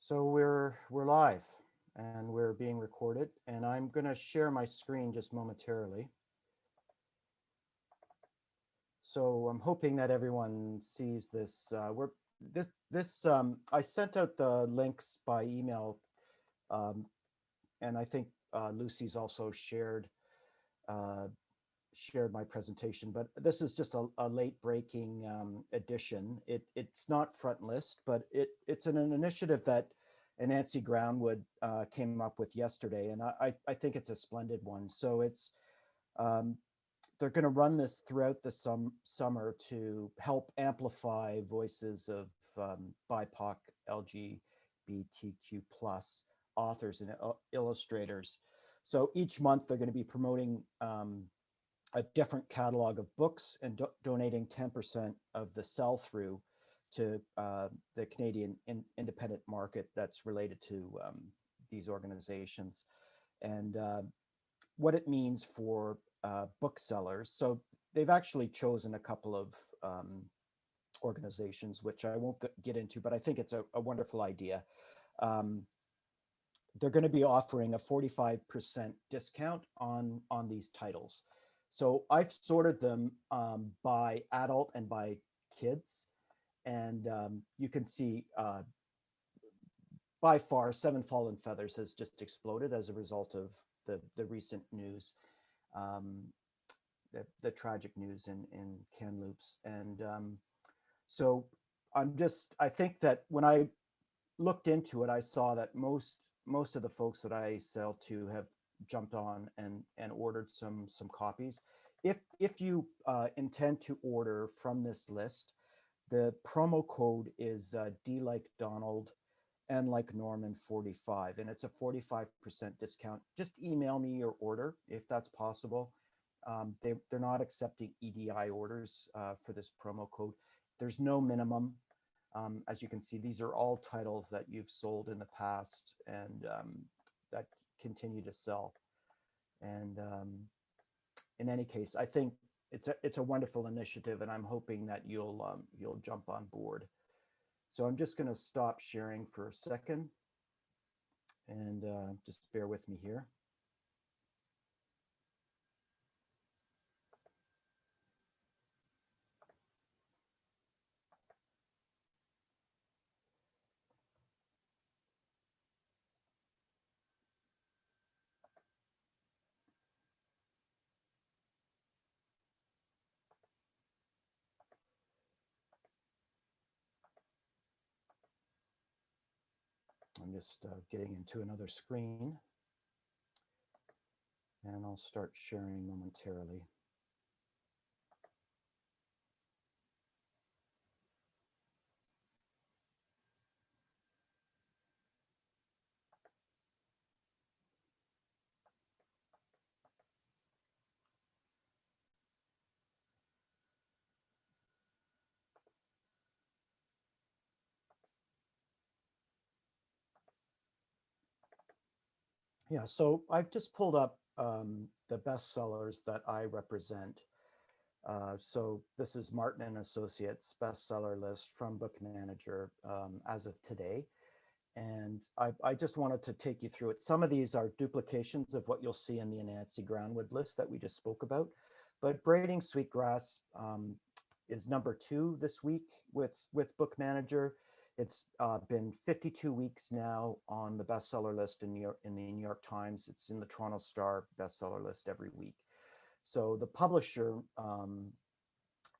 So we're live and we're being recorded, and I'm going to share my screen just momentarily. So I'm hoping that everyone sees this. I sent out the links by email, um, and I think Lucy's also uh, shared my presentation. But this is just a late breaking edition. It's not front list, but it's an initiative that Nancy Groundwood came up with yesterday, and I think it's a splendid one. So um, they're going to run this throughout the summer to help amplify voices of BIPOC, LGBTQ plus authors and illustrators. So each month they're going to be promoting a different catalog of books and donating 10% of the sell through to the Canadian independent market that's related to these organizations. And what it means for booksellers. So they've actually chosen a couple of organizations, which I won't get into, but I think it's a wonderful idea. Um, they're going to be offering a 45% discount on these titles. So I've sorted them by adult and by kids, and you can see by far Seven Fallen Feathers has just exploded as a result of the recent news, um, the tragic news in Kamloops. And so I think that when I looked into it, I saw that most of the folks that I sell to have jumped on and ordered some copies. If you intend to order from this list, the promo code is D like Donald, N like Norman 45, and it's a 45% discount. Just email me your order if that's possible. They're not accepting EDI orders for this promo code. There's no minimum. As you can see, these are all titles that you've sold in the past and that continue to sell. And in any case, I think it's a wonderful initiative, and I'm hoping that you'll jump on board. So I'm just going to stop sharing for a second, and just bear with me here. I'm just getting into another screen, and I'll start sharing momentarily. Yeah, so I've just pulled up the bestsellers that I represent. So this is Martin and Associates bestseller list from Book Manager as of today. And I just wanted to take you through it. Some of these are duplications of what you'll see in the Nancy Groundwood list that we just spoke about. But Braiding Sweetgrass is #2 this week with Book Manager. It's been 52 weeks now on the bestseller list in the New York Times. It's in the Toronto Star bestseller list every week. So the publisher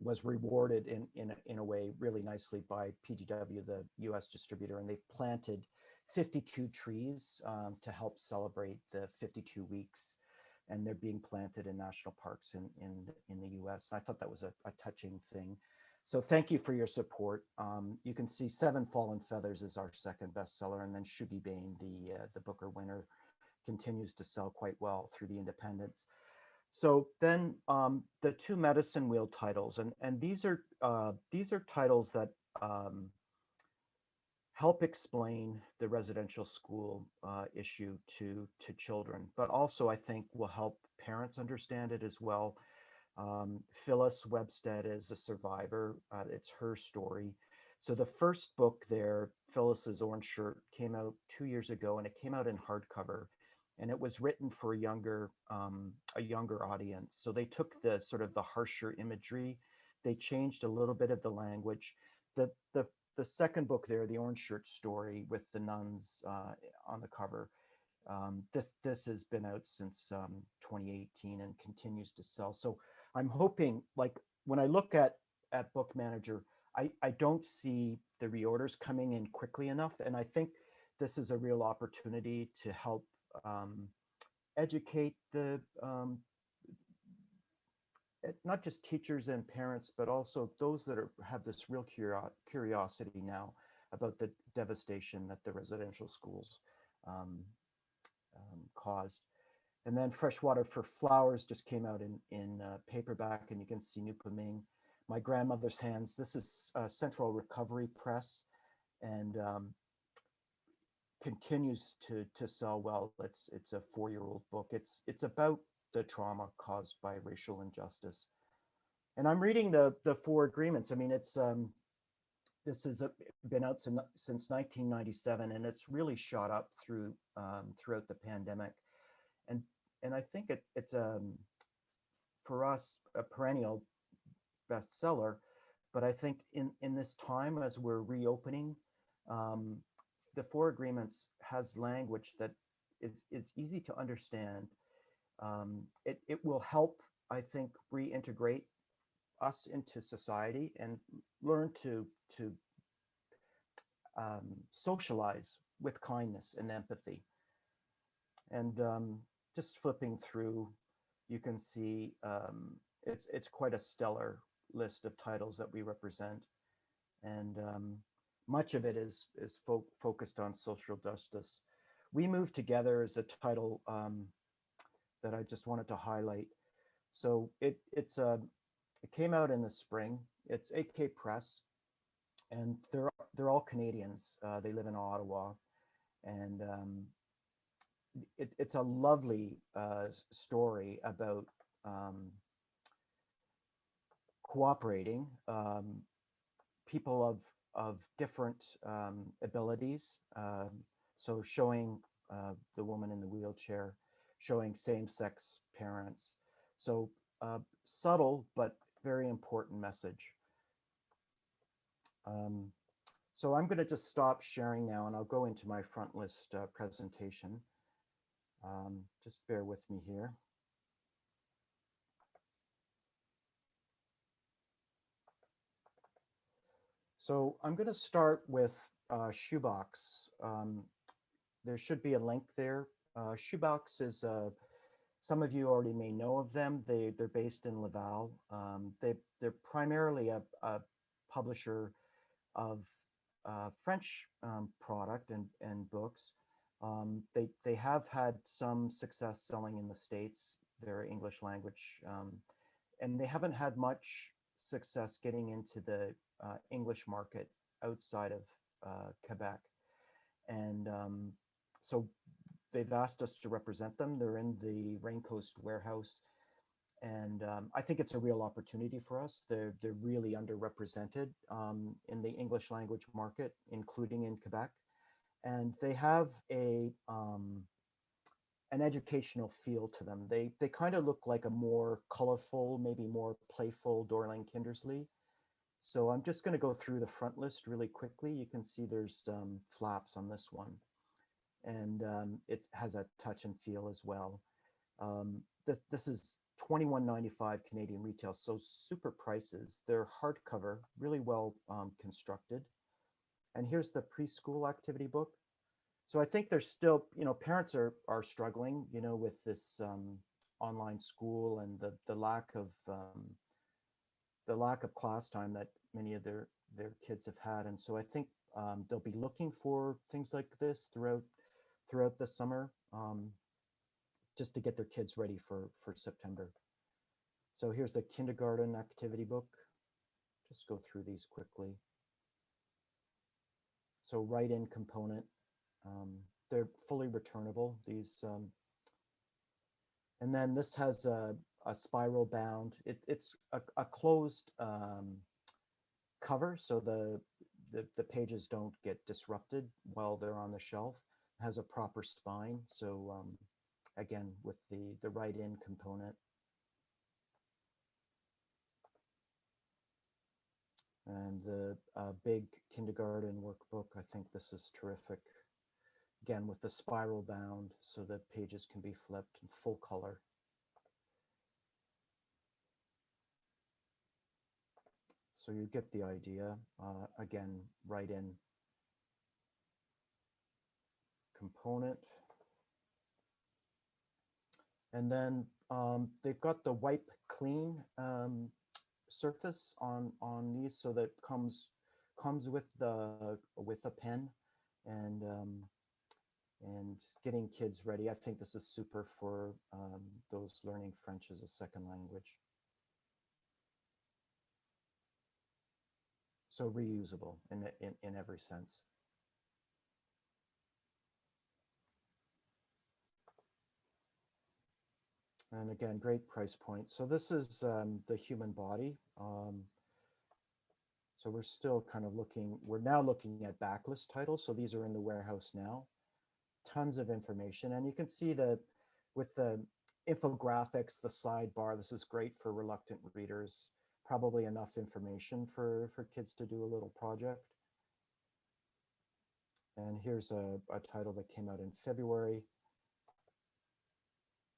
was rewarded in a way really nicely by PGW, the U.S. distributor, and they've planted 52 trees to help celebrate the 52 weeks, and they're being planted in national parks in the U.S. And I thought that was a touching thing. So thank you for your support. You can see Seven Fallen Feathers is our second bestseller, and then Shuggie Bain, the Booker winner, continues to sell quite well through the independents. So then the two Medicine Wheel titles, and these are titles that help explain the residential school issue to children, but also I think will help parents understand it as well. Phyllis Webstead is a survivor. It's her story. So the first book there, Phyllis's Orange Shirt, came out 2 years ago, and it came out in hardcover, and it was written for a younger audience. So they took the sort of the harsher imagery, they changed a little bit of the language. The the the second book there, the Orange Shirt story with the nuns on the cover, this has been out since 2018 and continues to sell. So I'm hoping, like when I look at Book Manager, I don't see the reorders coming in quickly enough, and I think this is a real opportunity to help um, educate the not just teachers and parents, but also those that have this real curiosity now about the devastation that the residential schools um, caused. And then Freshwater for Flowers just came out in paperback, and you can see Nupaming, My Grandmother's Hands. This is Central Recovery Press, and continues to sell well. It's a 4-year-old book. It's about the trauma caused by racial injustice. And I'm reading the Four Agreements. I mean, this has been out since 1997, and it's really shot up throughout the pandemic. And and I think it's for us a perennial bestseller. But I think in this time as we're reopening, um, the Four Agreements has language that is easy to understand. It will help, I think, reintegrate us into society and learn to socialize with kindness and empathy. And just flipping through, you can see it's quite a stellar list of titles that we represent, and much of it is focused on social justice. We Move Together is a title that I just wanted to highlight. So it came out in the spring. It's AK Press, and they're all Canadians. They live in Ottawa, and it's a lovely story about cooperating people of different abilities. So showing the woman in the wheelchair, showing same-sex parents. So subtle but very important message. So I'm going to just stop sharing now, and I'll go into my front list presentation. Just bear with me here. So I'm going to start with Shoebox. There should be a link there. Shoebox is, some of you already may know of them. They're based in Laval. They're primarily a publisher of French product and books. They have had some success selling in the States, their English language, and they haven't had much success getting into the English market outside of Quebec. And so they've asked us to represent them. They're in the Raincoast warehouse. And I think it's a real opportunity for us. They're really underrepresented in the English language market, including in Quebec. And they have an educational feel to them. They kind of look like a more colorful, maybe more playful Dorling Kindersley. So I'm just going to go through the front list really quickly. You can see there's flaps on this one, and it has a touch and feel as well. This is $21.95 Canadian retail, so super prices. They're hardcover, really well constructed. And here's the preschool activity book. So I think there's still, parents are struggling, with this online school and the lack of class time that many of their kids have had. And so I think they'll be looking for things like this throughout the summer, just to get their kids ready for September. So here's the kindergarten activity book. Just go through these quickly. So write-in component. They're fully returnable, these. And then this has a spiral bound. It's a closed cover, so the pages don't get disrupted while they're on the shelf. It has a proper spine. So again, with the write-in component. And the big kindergarten workbook, I think this is terrific. Again, with the spiral bound so that pages can be flipped in full color. So you get the idea. Again, write-in component. And then they've got the wipe clean surface on these, so that comes with a pen, and getting kids ready. I think this is super for those learning French as a second language. So reusable in every sense. And again, great price point. So this is the human body. So we're still kind of we're now looking at backlist titles. So these are in the warehouse now. Tons of information. And you can see that with the infographics, the sidebar, this is great for reluctant readers. Probably enough information for kids to do a little project. And here's a title that came out in February.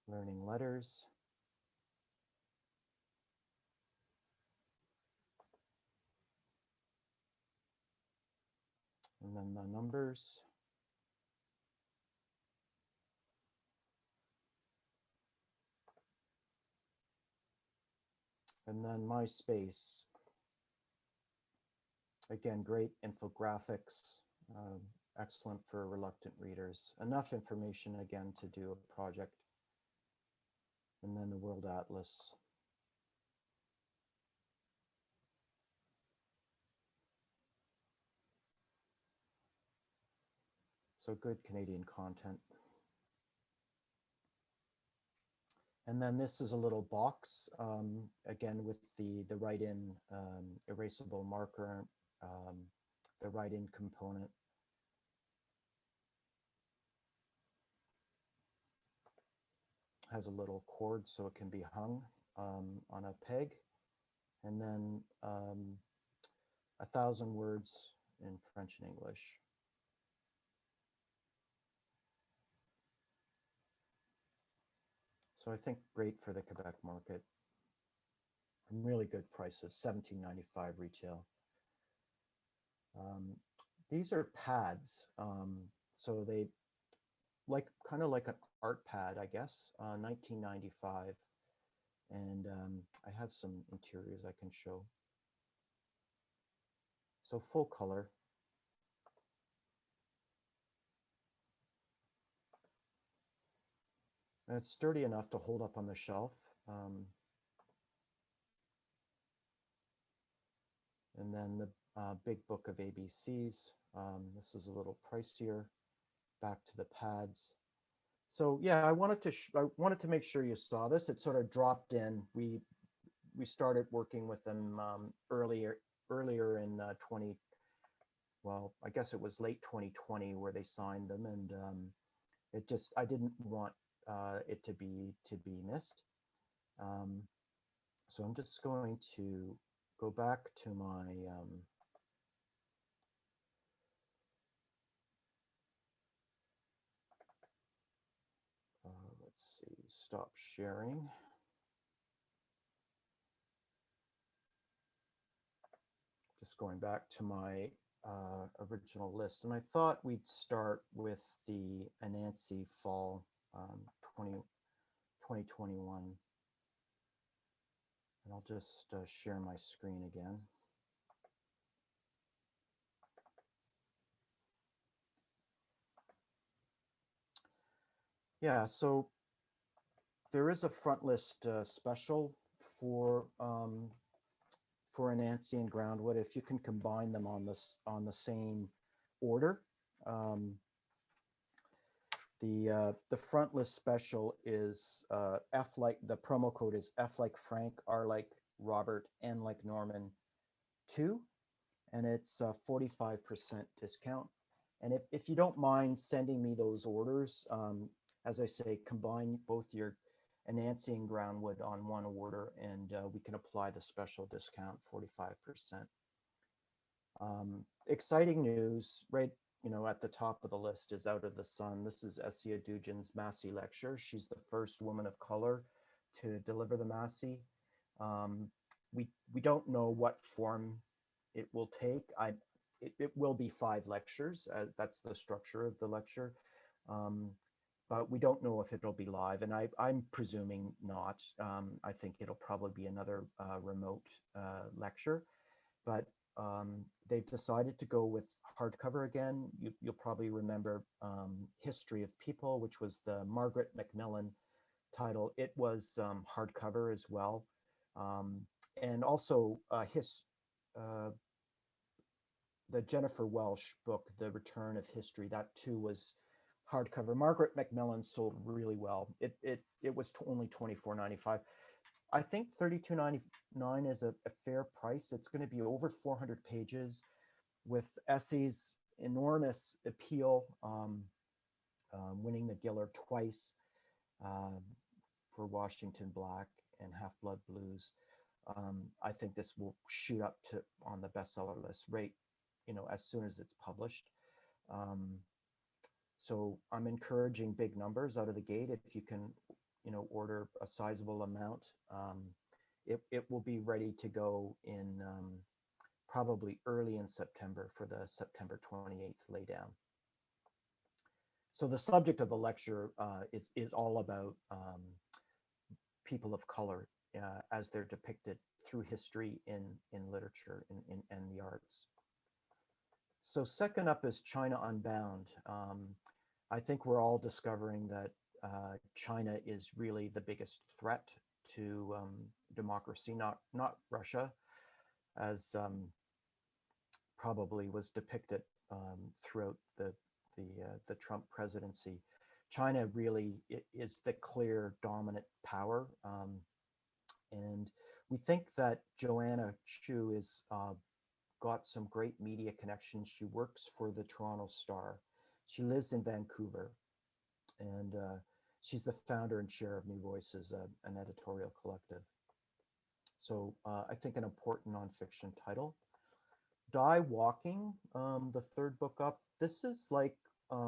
Learning letters. And then the numbers. And then my space. Again, great infographics, excellent for reluctant readers. Enough information again to do a project. And then the World Atlas. So good Canadian content. And then this is a little box, again, with the write-in erasable marker, the write-in component. Has a little cord so it can be hung on a peg. And then 1,000 words in French and English. So I think great for the Quebec market. Really good prices, $17.95 retail. These are pads. So they kind of like an art pad, I guess, $19.95. And I have some interiors I can show. So full color. And it's sturdy enough to hold up on the shelf. And then the big book of ABCs. This is a little pricier. Back to the pads. So yeah, I wanted to make sure you saw this. It sort of dropped in. We started working with them earlier in well, I guess it was late 2020 where they signed them, and I didn't want it to be missed. So I'm just going to go back to my let's see, stop sharing. Just going back to my original list, and I thought we'd start with the Anansi Fall 2021. And I'll just share my screen again. Yeah, so there is a front list special for Anansi and Groundwood if you can combine them on the same order. The front list special is F like, the promo code is F like Frank, R like Robert, N like Norman 2, and it's a 45% discount. And if you don't mind sending me those orders, as I say, combine both your Anansi and Groundwood on one order, and we can apply the special discount, 45%. Exciting news, right? At the top of the list is Out of the Sun. This is Essia Dujan's Massey lecture. She's the first woman of color to deliver the Massey. We don't know what form it will take. It will be 5 lectures. That's the structure of the lecture. But we don't know if it'll be live, and I'm presuming not. I think it'll probably be another remote lecture, but they've decided to go with hardcover again. You'll probably remember History of People, which was the Margaret Macmillan title. It was hardcover as well. And also the Jennifer Welsh book, The Return of History, that too was hardcover. Margaret Macmillan sold really well. It was only $24.95. I think $32.99 is a fair price. It's going to be over 400 pages with Essie's enormous appeal, winning the Giller twice for Washington Black and Half-Blood Blues. I think this will shoot up on the bestseller list right, as soon as it's published. So I'm encouraging big numbers out of the gate. If you can, order a sizable amount, it will be ready to go in probably early in September for the September 28th laydown. So the subject of the lecture is all about people of color as they're depicted through history in literature and the arts. So second up is China Unbound. I think we're all discovering that China is really the biggest threat to democracy, not Russia, as probably was depicted throughout the Trump presidency. China really is the clear dominant power, and we think that Joanna Chu is got some great media connections. She works for the Toronto Star. She lives in Vancouver, and she's the founder and chair of New Voices, an editorial collective. So I think an important nonfiction title. Die Walking, the third book up. This is like a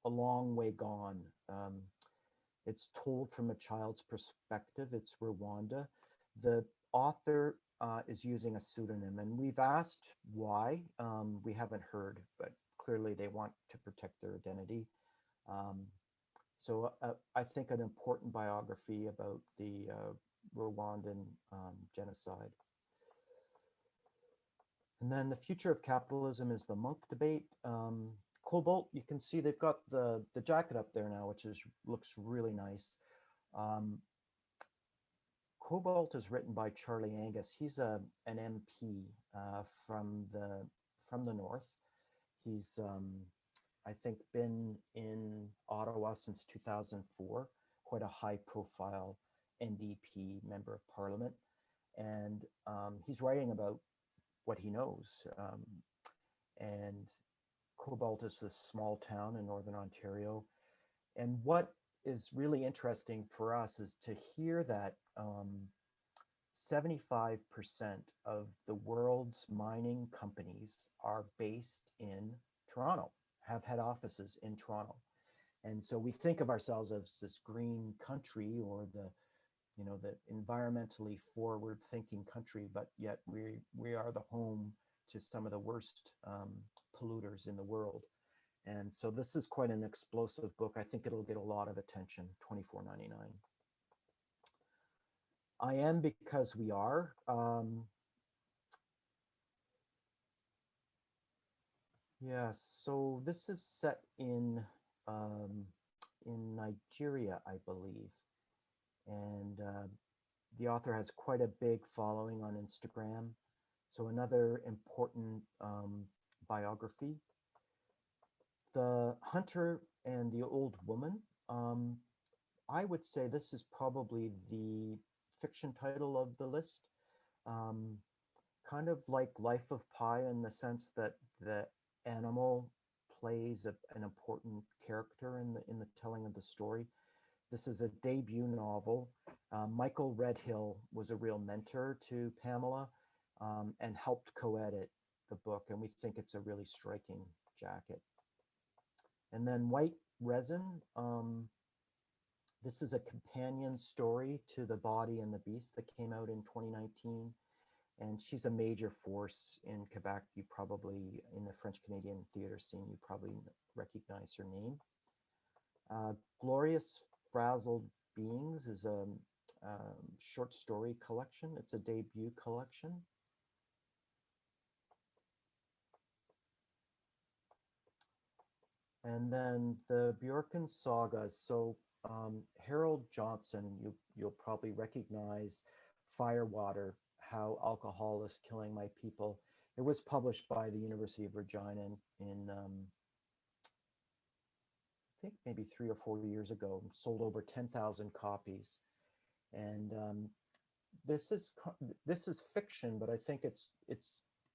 long way gone. It's told from a child's perspective. It's Rwanda. The author is using a pseudonym, and we've asked why. We haven't heard, but clearly they want to protect their identity. So I think an important biography about the Rwandan genocide. And then The Future of Capitalism is the Monk Debate. Cobalt, you can see they've got the jacket up there now, which looks really nice. Cobalt is written by Charlie Angus. He's an MP from the north. He's I think been in Ottawa since 2004, quite a high-profile NDP member of Parliament, and he's writing about what he knows. And Cobalt is this small town in Northern Ontario. And what is really interesting for us is to hear that 75% of the world's mining companies are based in Toronto, have head offices in Toronto. And so we think of ourselves as this green country, or the environmentally forward-thinking country, but yet we are the home to some of the worst polluters in the world. And so this is quite an explosive book. I think it'll get a lot of attention, $24.99. I Am Because We Are. Yes, so this is set in Nigeria, I believe. And the author has quite a big following on Instagram. So another important biography. The Hunter and the Old Woman. I would say this is probably the fiction title of the list. kind of like Life of Pi in the sense that the animal plays an important character in the telling of the story. This is a debut novel. Michael Redhill was a real mentor to Pamela and helped co-edit the book, and we think it's a really striking jacket. And then White Resin. This is a companion story to The Body and the Beast that came out in 2019. And she's a major force in Quebec. You probably, in the French Canadian theater scene, you probably recognize her name. Glorious Frazzled Beings is a short story collection. It's a debut collection. And then the Bjorken sagas. So Harold Johnson, you'll probably recognize Firewater, How Alcohol is Killing My People. It was published by the University of Regina in I think maybe 3 or 4 years ago, sold over 10,000 copies. And this is fiction, but I think it's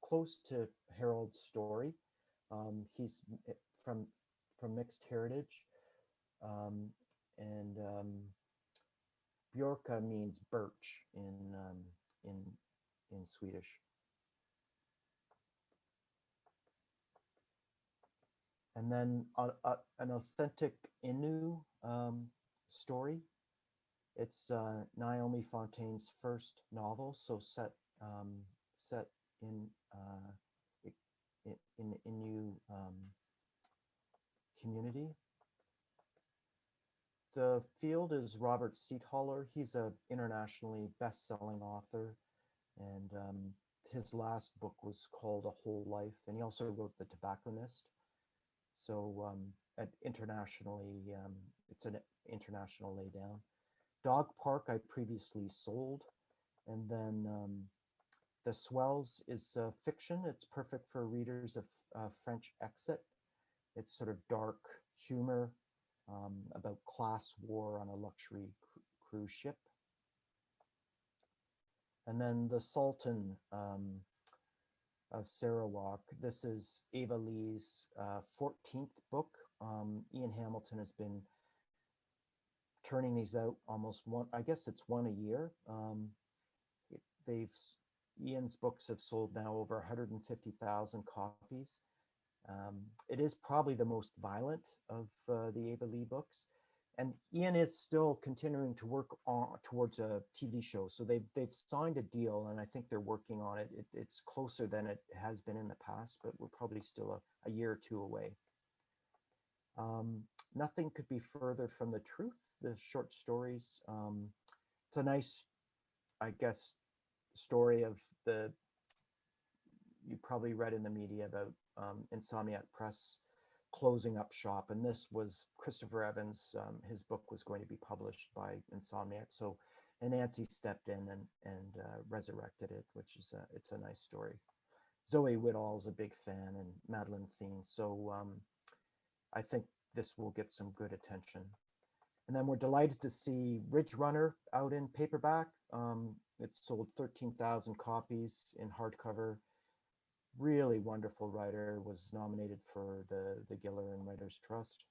close to Harold's story. He's from mixed heritage, and Bjorka means birch in Swedish. And then an authentic Innu story. It's Naomi Fontaine's first novel, so set in Innu community. The field is Robert Seethaler. He's an internationally best-selling author, and his last book was called A Whole Life, and he also wrote The Tobacconist. So internationally, it's an international laydown. Dog Park I previously sold, and then The Swells is fiction. It's perfect for readers of French Exit. It's sort of dark humor about class war on a luxury cruise ship. And then The Sultan of Sarawak. This is Ava Lee's 14th book. Ian Hamilton has been turning these out almost one, I guess it's one a year. Ian's books have sold now over 150,000 copies. It is probably the most violent of the Ava Lee books. And Ian is still continuing to work towards a TV show. So they've signed a deal, and I think they're working on it. It's closer than it has been in the past, but we're probably still a year or two away. Nothing could be further from the truth. The short stories. It's a nice, I guess, story of you probably read in the media about Insomniac Press closing up shop, and this was Christopher Evans. His book was going to be published by Insomniac, so Nancy stepped in and resurrected it, which is it's a nice story. Zoe Whittall's a big fan, and Madeline Thien, so I think this will get some good attention. And then we're delighted to see Ridge Runner out in paperback. It sold 13,000 copies in hardcover. Really wonderful writer, was nominated for the Gillerin Writers Trust.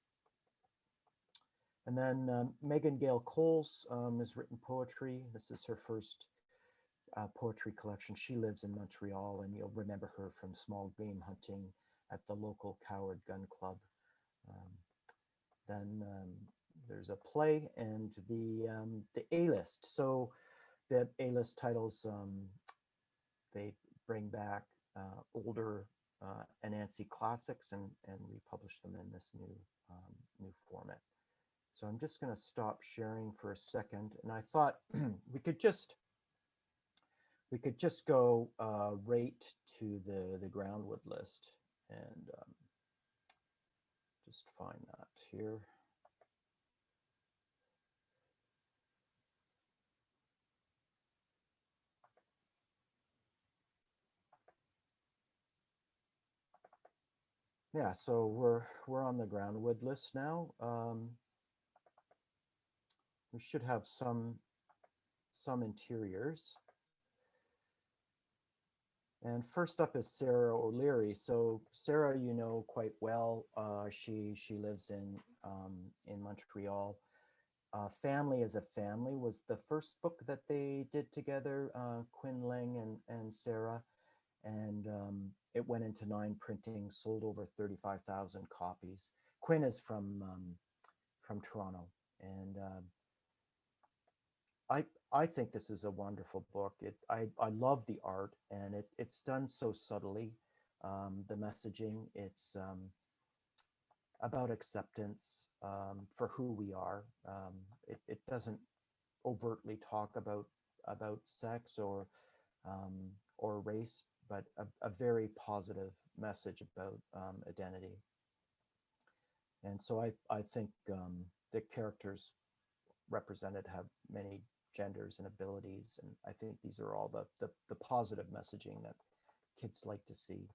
And then Megan Gale Coles has written poetry. This is her first poetry collection. She lives in Montreal, and you'll remember her from small game hunting at the local Coward Gun Club. Then there's a play and the A-list. So the A-list titles, they bring back older Anansi classics and republish them in this new format. So I'm just going to stop sharing for a second, and I thought we could just go right to the Groundwood list and just find that here. Yeah, so we're on the Groundwood list now. We should have some interiors. And first up is Sarah O'Leary. So Sarah, you know quite well. She lives in Montreal. Family as a Family was the first book that they did together, Quinn Lang and Sarah, and it went into 9 printings, sold over 35,000 copies. Quinn is from Toronto, and I think this is a wonderful book. I love the art, and it's done so subtly. The messaging, it's about acceptance for who we are. It doesn't overtly talk about sex or race, but a very positive message about identity. And so I think the characters represented have many genders and abilities, and I think these are all the positive messaging that kids like to see.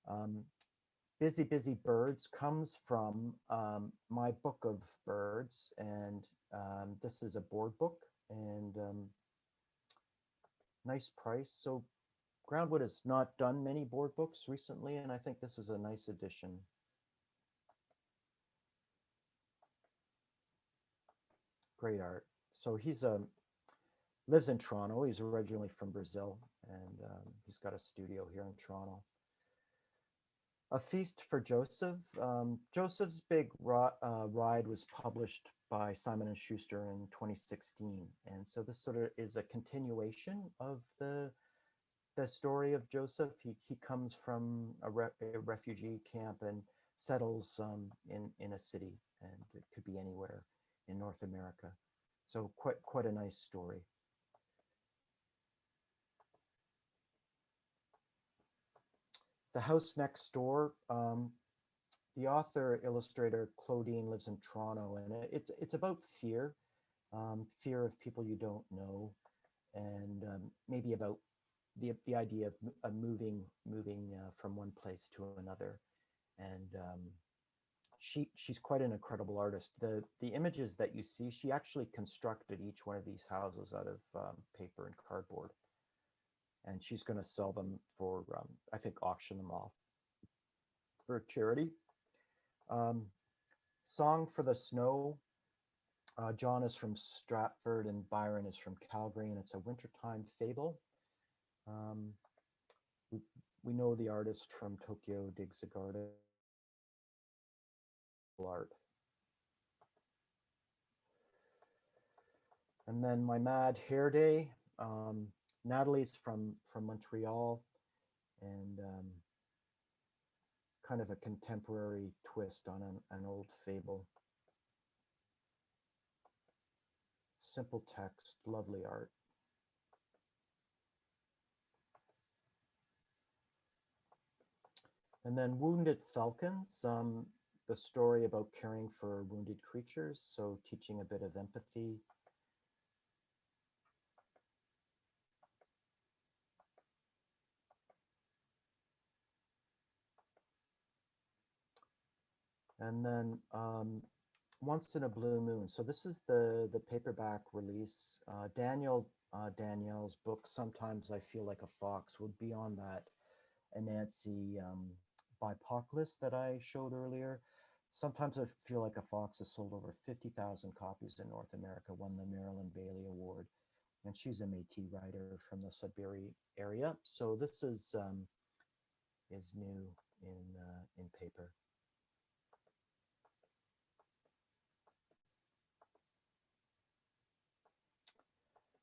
Um, Busy Busy Birds comes from my book of birds, and this is a board book, and nice price. So Groundwood has not done many board books recently, and I think this is a nice addition. Great art. So lives in Toronto. He's originally from Brazil, and he's got a studio here in Toronto. A Feast for Joseph. Joseph's Big Ride was published by Simon and Schuster in 2016, and so this sort of is a continuation of the story of Joseph. He comes from a refugee camp and settles in a city, and it could be anywhere in North America. So quite a nice story. The House Next Door. The author illustrator Claudine lives in Toronto, and it's about fear, fear of people you don't know, and maybe about the idea of moving from one place to another. And she's quite an incredible artist. The images that you see, she actually constructed each one of these houses out of paper and cardboard, and she's going to sell them for I think auction them off for charity. um, Song for the Snow. John is from Stratford and Byron is from Calgary, and it's a wintertime fable. um, we, we know the artist from Tokyo Digs a Garden art. And then My Mad Hair Day. Natalie's from Montreal, and kind of a contemporary twist on an old fable. Simple text, lovely art. And then Wounded Falcons, the story about caring for wounded creatures, so teaching a bit of empathy. And then Once in a Blue Moon. So this is the paperback release. Danielle's book, Sometimes I Feel Like a Fox, would be on that Anansi BIPOC list that I showed earlier. Sometimes I Feel Like a Fox has sold over 50,000 copies in North America, won the Marilyn Bailey Award. And she's a Métis writer from the Sudbury area. So this is new in paper.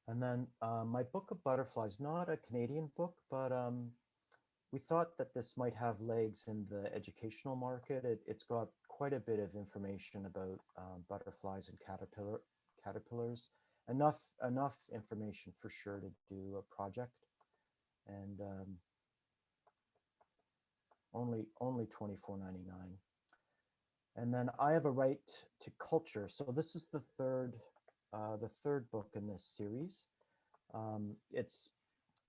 And then my Book of Butterflies, not a Canadian book, but we thought that this might have legs in the educational market. It's got quite a bit of information about butterflies and caterpillars. Enough information for sure to do a project, and only $24.99. And then I Have a Right to Culture. So this is the third book in this series. It's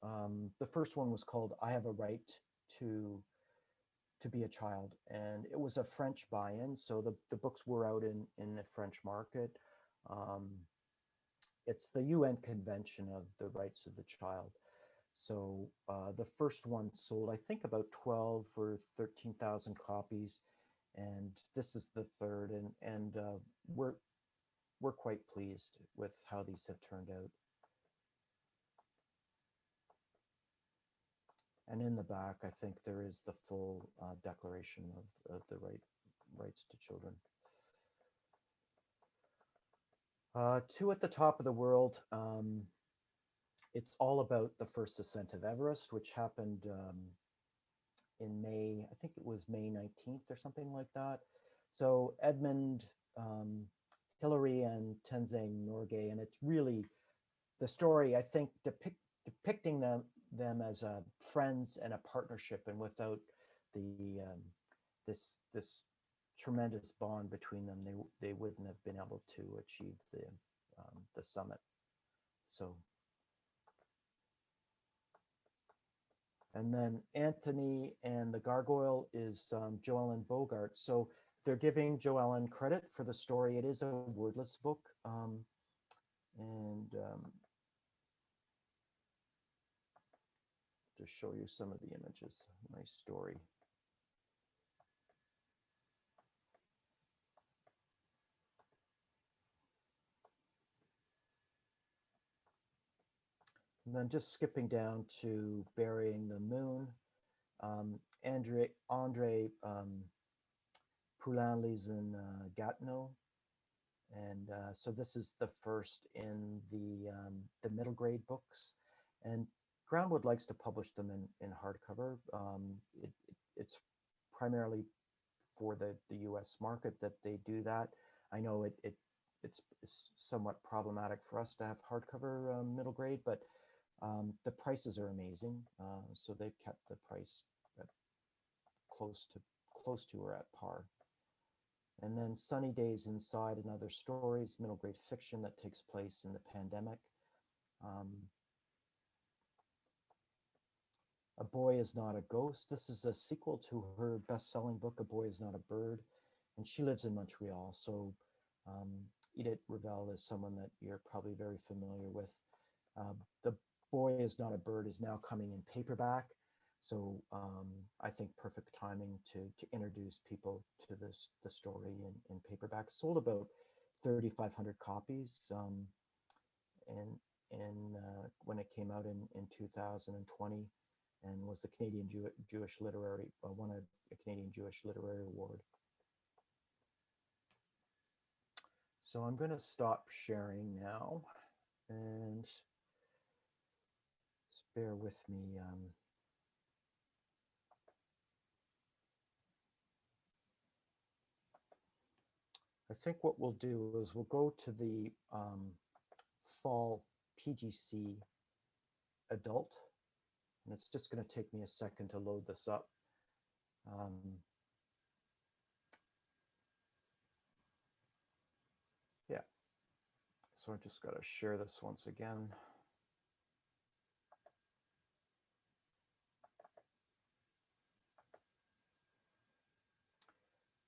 the first one was called I Have a Right to Be a Child, and it was a French buy-in, so the books were out in the French market. It's the UN Convention of the Rights of the Child. So the first one sold, I think, about 12 or 13,000 copies, and this is the third, and we're quite pleased with how these have turned out. And in the back, I think there is the full declaration of the rights to children. Two at the top of the world. It's all about the first ascent of Everest, which happened in May, I think it was May 19th or something like that. So Edmund, Hillary, and Tenzing Norgay, and it's really the story, I think, depicting them as friends and a partnership, and without the this tremendous bond between them, they wouldn't have been able to achieve the summit. So, and then Anthony and the Gargoyle is Joellen Bogart. So they're giving Joellen credit for the story. It is a wordless book, and to show you some of the images. Nice story. And then just skipping down to Burying the Moon. Andre Poulain lives in Gatineau. And so this is the first in the middle grade books. And Groundwood likes to publish them in hardcover. It's primarily for the US market that they do that. I know it's somewhat problematic for us to have hardcover middle grade, but the prices are amazing. So they've kept the price at close to or at par. And then Sunny Days Inside and Other Stories, middle grade fiction that takes place in the pandemic. A Boy Is Not a Ghost. This is a sequel to her best-selling book, A Boy Is Not a Bird, and she lives in Montreal. So Edith Revel is someone that you're probably very familiar with. The Boy Is Not a Bird is now coming in paperback. So I think perfect timing to introduce people to the story in paperback. Sold about 3,500 copies, and when it came out in 2020, and was the Canadian Jewish Literary, won a Canadian Jewish Literary Award. So I'm going to stop sharing now, and just bear with me. I think what we'll do is we'll go to the fall PGC adult, and it's just going to take me a second to load this up. Yeah, so I just got to share this once again.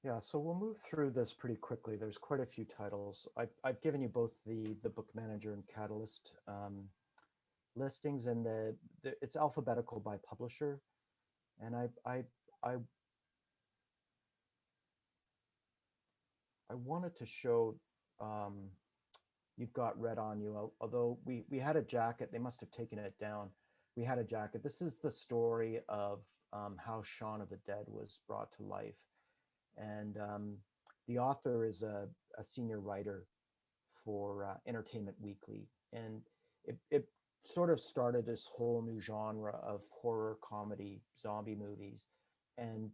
Yeah, so we'll move through this pretty quickly. There's quite a few titles. I've given you both the Book Manager and Catalyst listings, and it's alphabetical by publisher. And I wanted to show You've Got Red on You, although we had a jacket. They must have taken it down. We had a jacket. This is the story of how Shaun of the Dead was brought to life. And the author is a senior writer for Entertainment Weekly. And it sort of started this whole new genre of horror, comedy, zombie movies. And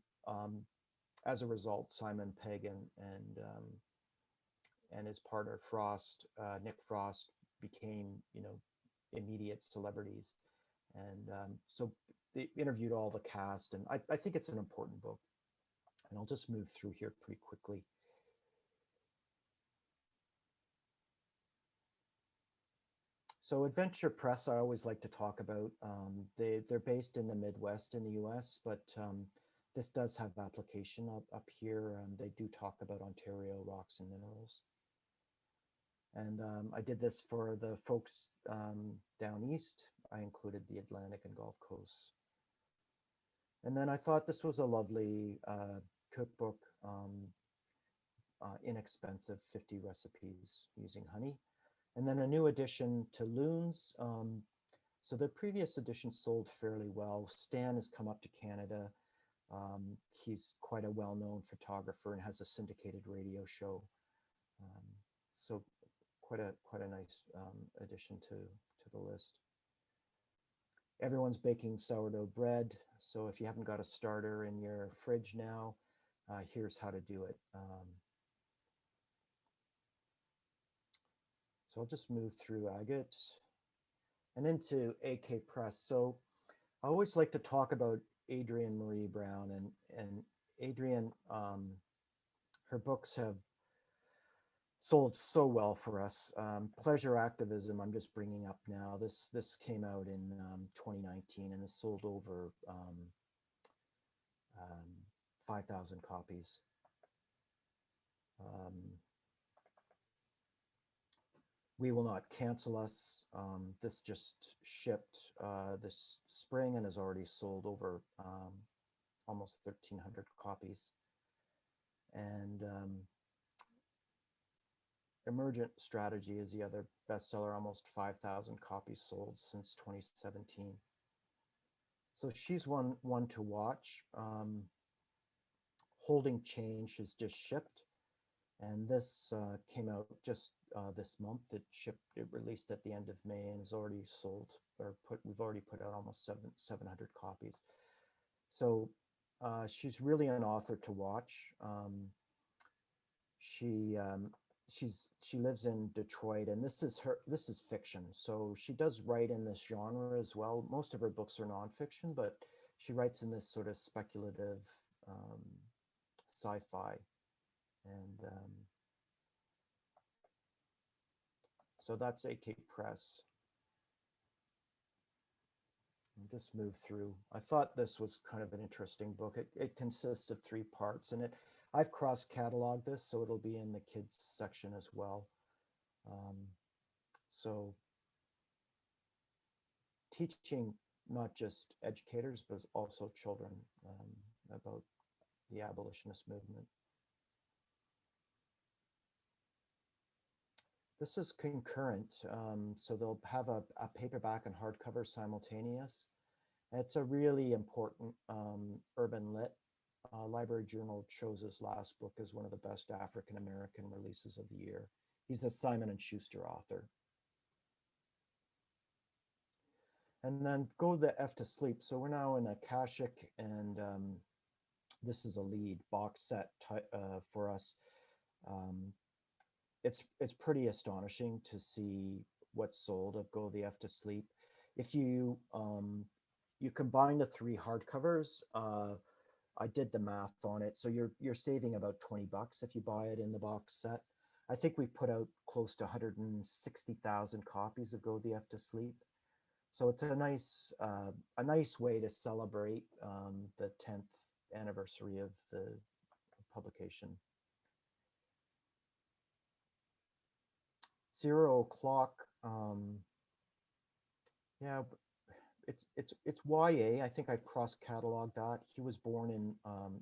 as a result, Simon Pegg and his partner Frost, Nick Frost, became, immediate celebrities. And so they interviewed all the cast, and I think it's an important book. And I'll just move through here pretty quickly. So Adventure Press, I always like to talk about. They're based in the Midwest in the US, but this does have application up here. They do talk about Ontario rocks and minerals. And I did this for the folks down east. I included the Atlantic and Gulf Coasts. And then I thought this was a lovely cookbook, inexpensive, 50 recipes using honey. And then a new addition to Loons. So the previous edition sold fairly well. Stan has come up to Canada. He's quite a well-known photographer and has a syndicated radio show. So quite a nice addition to the list. Everyone's baking sourdough bread. So if you haven't got a starter in your fridge now, here's how to do it. So I'll just move through agate and into AK Press. So I always like to talk about Adrienne Marie Brown, and Adrienne, her books have sold so well for us. Pleasure Activism, I'm just bringing up now. This came out in 2019 and has sold over 5,000 copies. We Will Not Cancel Us. This just shipped this spring and has already sold over almost 1,300 copies. And Emergent Strategy is the other bestseller, almost 5,000 copies sold since 2017. So she's one to watch. Holding Change is just shipped, and this came out just this month. It released at the end of May and is already sold, or we've already put out almost 700 copies. So she's really an author to watch. She lives in Detroit, and this is fiction. So she does write in this genre as well. Most of her books are nonfiction, but she writes in this sort of speculative sci-fi. And so that's AK Press. I'll just move through. I thought this was kind of an interesting book. It consists of 3 parts, and I've cross-cataloged this, so it'll be in the kids section as well. So teaching not just educators, but also children about the abolitionist movement. This is concurrent, so they'll have a paperback and hardcover simultaneous. It's a really important urban lit. Library Journal chose his last book as one of the best African-American releases of the year. He's a Simon & Schuster author. And then Go the F to Sleep. So we're now in Akashic, and this is a lead box set for us. It's pretty astonishing to see what's sold of Go the F to Sleep. If you combine the 3 hardcovers, I did the math on it. So you're saving about $20 if you buy it in the box set. I think we've put out close to 160,000 copies of Go the F to Sleep. So it's a nice way to celebrate the 10th anniversary of the publication. 0 O'Clock, yeah, it's YA. I think I've cross-cataloged that. He was born in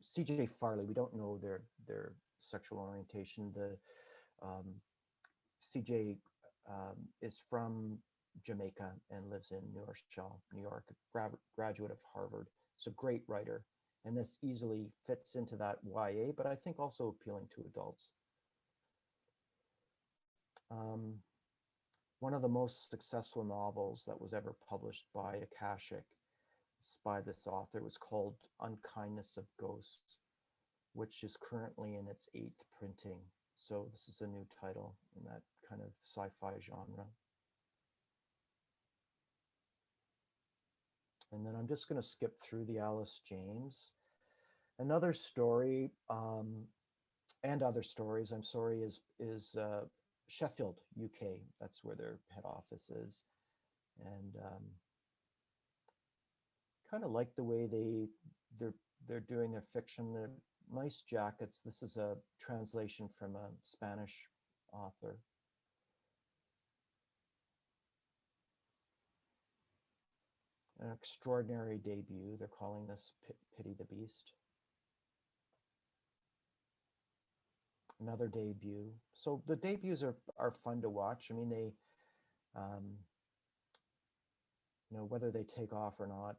CJ Farley. We don't know their sexual orientation. The CJ is from Jamaica and lives in New Rochelle, New York. Graduate of Harvard. It's a great writer, and this easily fits into that YA, but I think also appealing to adults. One of the most successful novels that was ever published by Akashic by this author was called Unkindness of Ghosts, which is currently in its 8th printing. So this is a new title in that kind of sci-fi genre. And then I'm just going to skip through the Alice James. Another story, and other stories, I'm sorry, is Sheffield, UK. That's where their head office is. And kind of like the way they're doing their fiction. They're nice jackets. This is a translation from a Spanish author. an extraordinary debut. They're calling this Pity the Beast. Another debut. So the debuts are fun to watch. I mean, they, you know, whether they take off or not,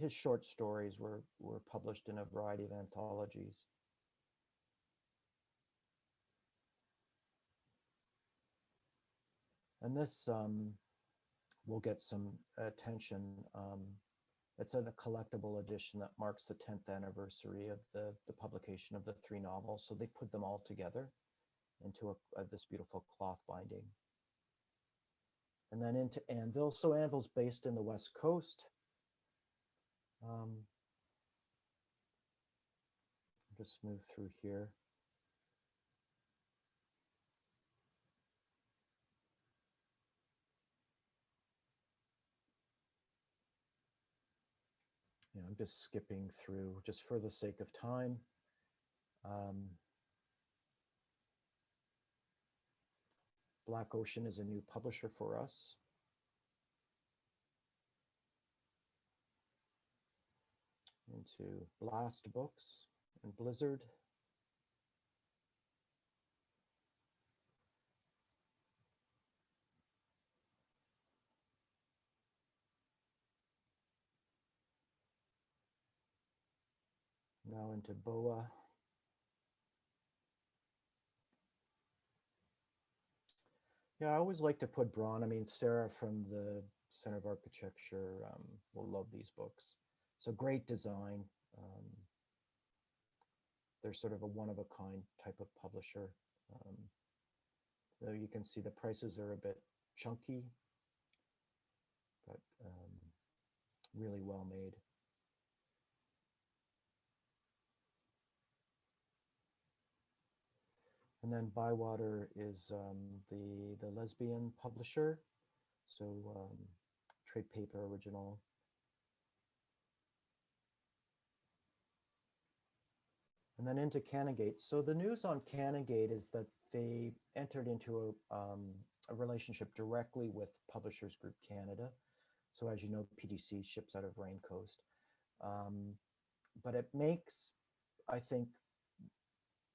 his short stories were published in a variety of anthologies. And this will get some attention. It's a collectible edition that marks the 10th anniversary of the publication of the 3 novels. So they put them all together into this beautiful cloth binding. And then into Anvil. So Anvil's based in the West Coast. Just move through here. Yeah, I'm just skipping through just for the sake of time. Black Ocean is a new publisher for us. Into Blast Books and Blizzard. Now into BOA. Yeah, I always like to put Braun. I mean, Sarah from the Center of Architecture will love these books. So great design. They're sort of a one-of-a-kind type of publisher. Though you can see the prices are a bit chunky, but really well made. And then Bywater is the lesbian publisher. So trade paper original. And then into Canongate. So the news on Canongate is that they entered into a relationship directly with Publishers Group Canada. So as you know, PDC ships out of Raincoast. But it makes, I think,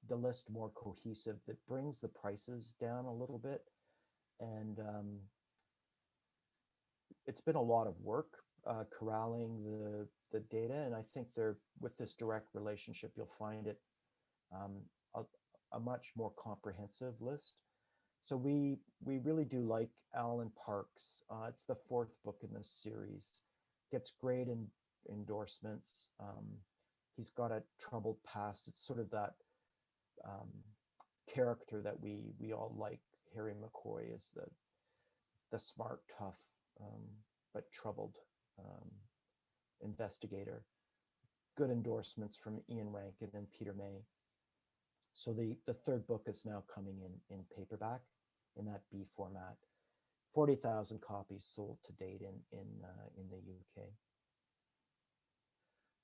the list more cohesive. That brings the prices down a little bit. And it's been a lot of work corralling the data. And I think with this direct relationship, you'll find it a much more comprehensive list. So we really do like Alan Parks. It's the 4th book in this series. Gets great endorsements. He's got a troubled past. It's sort of that character that we all like. Harry McCoy is the smart, tough, but troubled investigator. Good endorsements from Ian Rankin and Peter May. So the 3rd book is now coming in paperback in that B format. 40,000 copies sold to date in the UK.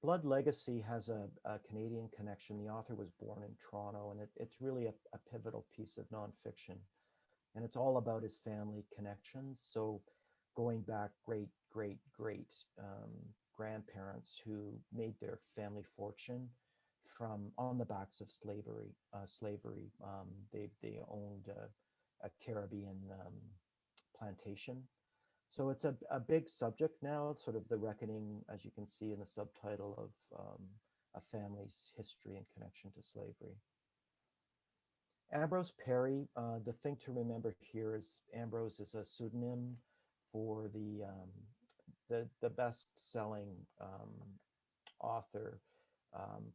Blood Legacy has a Canadian connection. The author was born in Toronto, and it's really a pivotal piece of nonfiction. And it's all about his family connections. So going back great grandparents who made their family fortune from on the backs of slavery. They owned a Caribbean plantation. So it's a big subject now, sort of the reckoning, as you can see in the subtitle, of a family's history and connection to slavery. Ambrose Parry, the thing to remember here is Ambrose is a pseudonym for the best-selling author,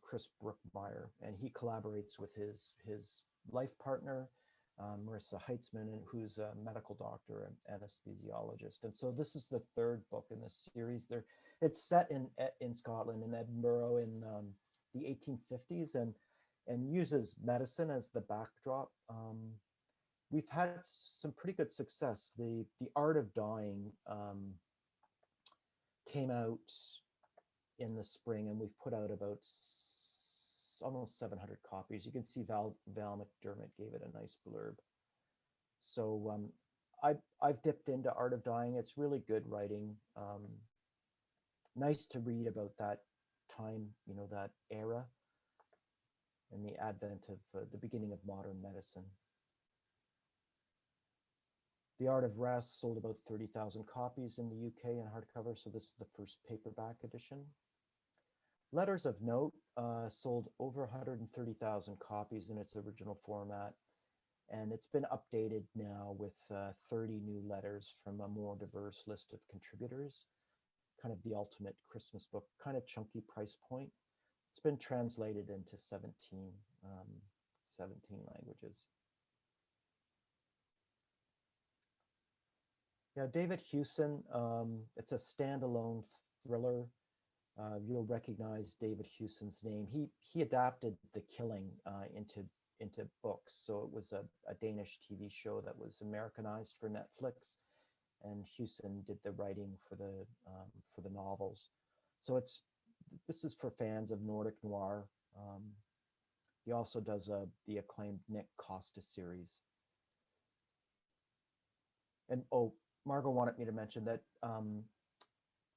Chris Brookmeyer, and he collaborates with his life partner, Marissa Heitzman, who's a medical doctor and anesthesiologist. And so this is the 3rd book in this series. It's set in Scotland, in Edinburgh, in the 1850s, and uses medicine as the backdrop. We've had some pretty good success. The Art of Dying came out in the spring, and we've put out about almost 700 copies. You can see Val McDermott gave it a nice blurb. So I've dipped into Art of Dying. It's really good writing. nice to read about that time, that era and the advent of the beginning of modern medicine. The Art of Rest sold about 30,000 copies in the UK in hardcover, so this is the first paperback edition. Letters of Note sold over 130,000 copies in its original format, and it's been updated now with 30 new letters from a more diverse list of contributors. Kind of the ultimate Christmas book, kind of chunky price point. It's been translated into 17 languages. Yeah, David Hewson, it's a standalone thriller. You'll recognize David Hewson's name. He adapted The Killing into books. So it was a Danish TV show that was Americanized for Netflix, and Hewson did the writing for the novels. So this is for fans of Nordic noir. He also does the acclaimed Nick Costa series. And Margot wanted me to mention that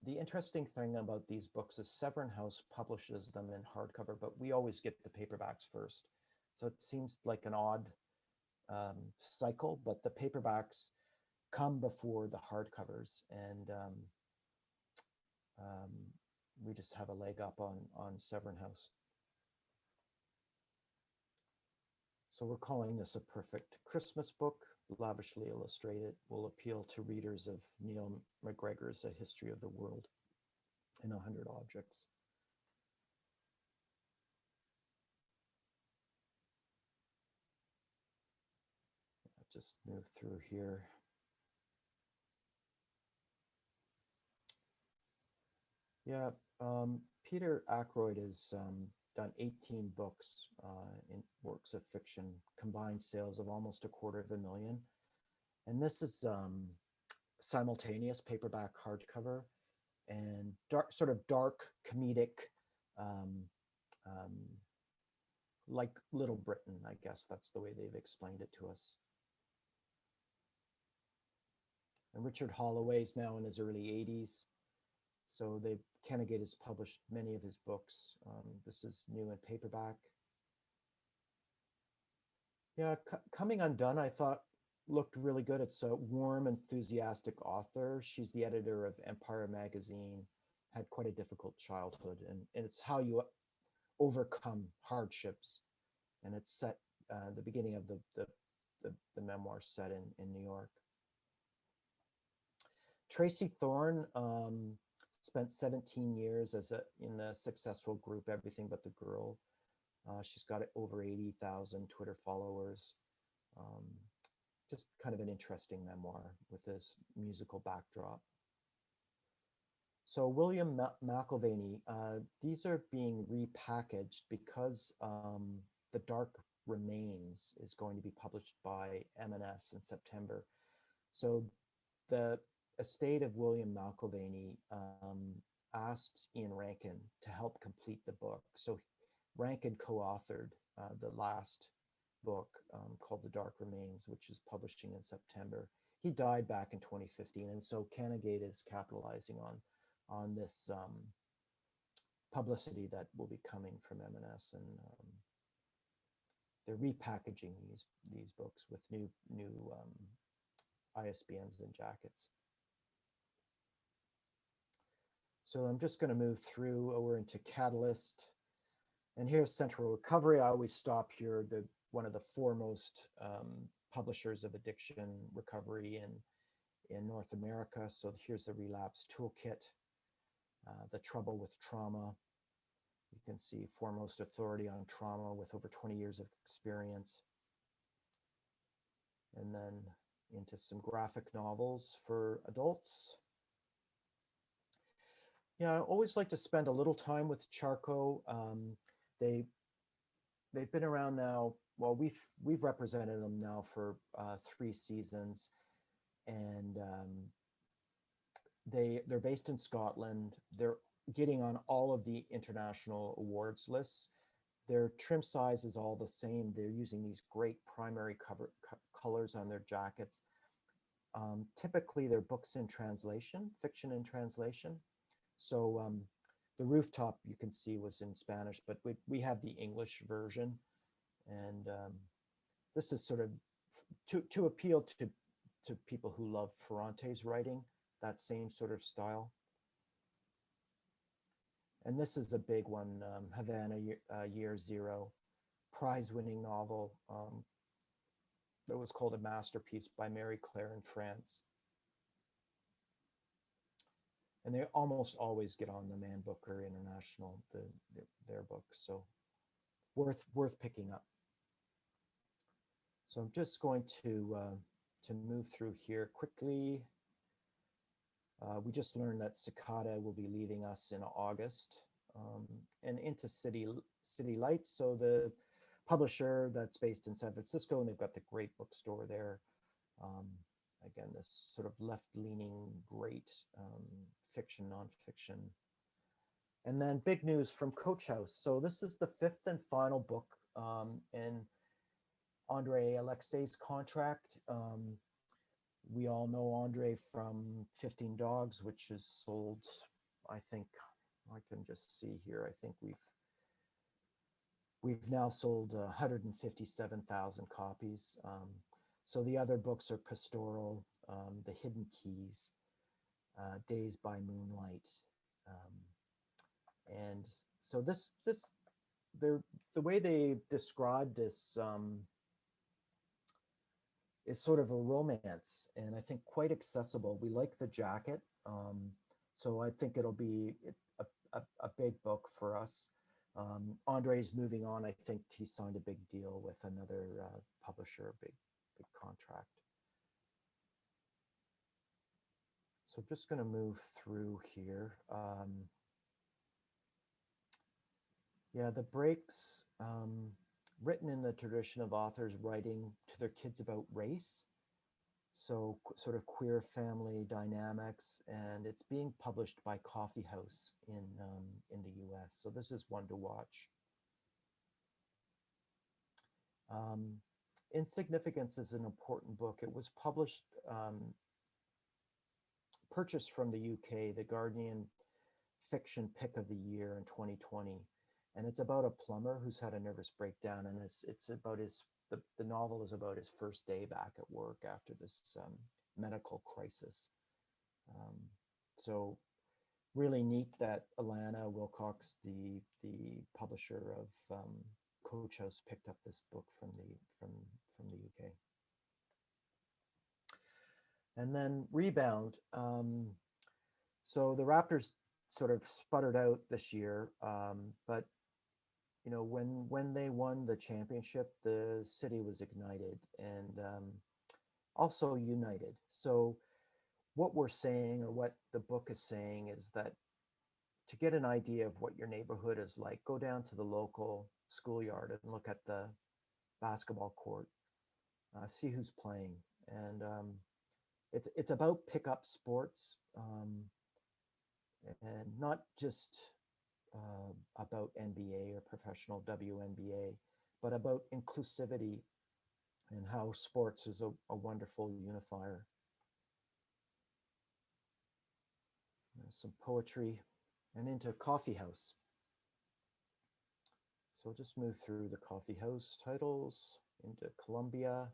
the interesting thing about these books is Severin House publishes them in hardcover, but we always get the paperbacks first. So it seems like an odd cycle, but the paperbacks come before the hardcovers, and we just have a leg up on Severin House. So we're calling this a perfect Christmas book, lavishly illustrated, will appeal to readers of Neil MacGregor's A History of the World in 100 Objects. I'll just move through here. Yeah, Peter Ackroyd has done 18 books in works of fiction, combined sales of almost 250,000. And this is simultaneous paperback hardcover and sort of dark comedic, like Little Britain, I guess that's the way they've explained it to us. And Richard Holloway's now in his early 80s. So Canongate has published many of his books. This is new in paperback. Yeah, Coming Undone, I thought looked really good. It's a warm, enthusiastic author. She's the editor of Empire magazine, had quite a difficult childhood, and it's how you overcome hardships. And it's set, the beginning of the memoir set in New York. Tracy Thorn spent 17 years in a successful group, Everything But the Girl. She's got over 80,000 Twitter followers. Just kind of an interesting memoir with this musical backdrop. So William McIlvaney, these are being repackaged because The Dark Remains is going to be published by M&S in September. So the estate of William McIlvaney asked Ian Rankin to help complete the book. So Rankin co-authored the last book called The Dark Remains, which is publishing in September. He died back in 2015, and so Canongate is capitalizing on this publicity that will be coming from M&S, and they're repackaging these books with new ISBNs and jackets. So I'm just going to move through over into Catalyst. And here's Central Recovery. I always stop here. One of the foremost publishers of addiction recovery in North America. So here's the Relapse Toolkit, The Trouble with Trauma. You can see foremost authority on trauma with over 20 years of experience. And then into some graphic novels for adults. Yeah, I always like to spend a little time with Charco. They've been around now. Well, we've represented them now for 3 seasons, and they're based in Scotland. They're getting on all of the international awards lists. Their trim size is all the same. They're using these great primary colors on their jackets. Typically, they're books in translation, fiction in translation. So the rooftop you can see was in Spanish, but we have the English version. And this is sort of to appeal to people who love Ferrante's writing, that same sort of style. And this is a big one, Havana, Year Zero, prize-winning novel that was called a masterpiece by Mary Claire in France. And they almost always get on the Man Booker International, their books, so worth picking up. So I'm just going to move through here quickly. We just learned that Cicada will be leaving us in August and into City Lights. So the publisher that's based in San Francisco, and they've got the great bookstore there. Again, this sort of left-leaning, great fiction, nonfiction. And then big news from Coach House. So this is the 5th and final book in Andre Alexei's contract. We all know Andre from 15 Dogs, which is sold, I think, I can just see here, I think we've now sold 157,000 copies. So the other books are Pastoral, The Hidden Keys, Days by Moonlight. And so the way they describe this is sort of a romance, and I think quite accessible. We like the jacket, so I think it'll be a big book for us. Andre's moving on. I think he signed a big deal with another publisher, a big contract. So I'm just going to move through here. Yeah, the breaks, written in the tradition of authors writing to their kids about race. So sort of queer family dynamics, and it's being published by Coffee House in the US. So this is one to watch. Insignificance is an important book. It was published, purchased from the UK, the Guardian Fiction Pick of the Year in 2020. And it's about a plumber who's had a nervous breakdown, and it's about the novel is about his first day back at work after this medical crisis. So really neat that Alana Wilcox, the publisher of Coach House, picked up this book from the UK. And then Rebound. So the Raptors sort of sputtered out this year, but you know, when they won the championship, the city was ignited and also united. So what we're saying, or what the book is saying, is that to get an idea of what your neighborhood is like, go down to the local schoolyard and look at the basketball court, see who's playing. And it's about pickup sports, and not just about NBA or professional WNBA, but about inclusivity and how sports is a wonderful unifier. Some poetry, and into Coffee House. So we'll just move through the Coffee House titles into Columbia.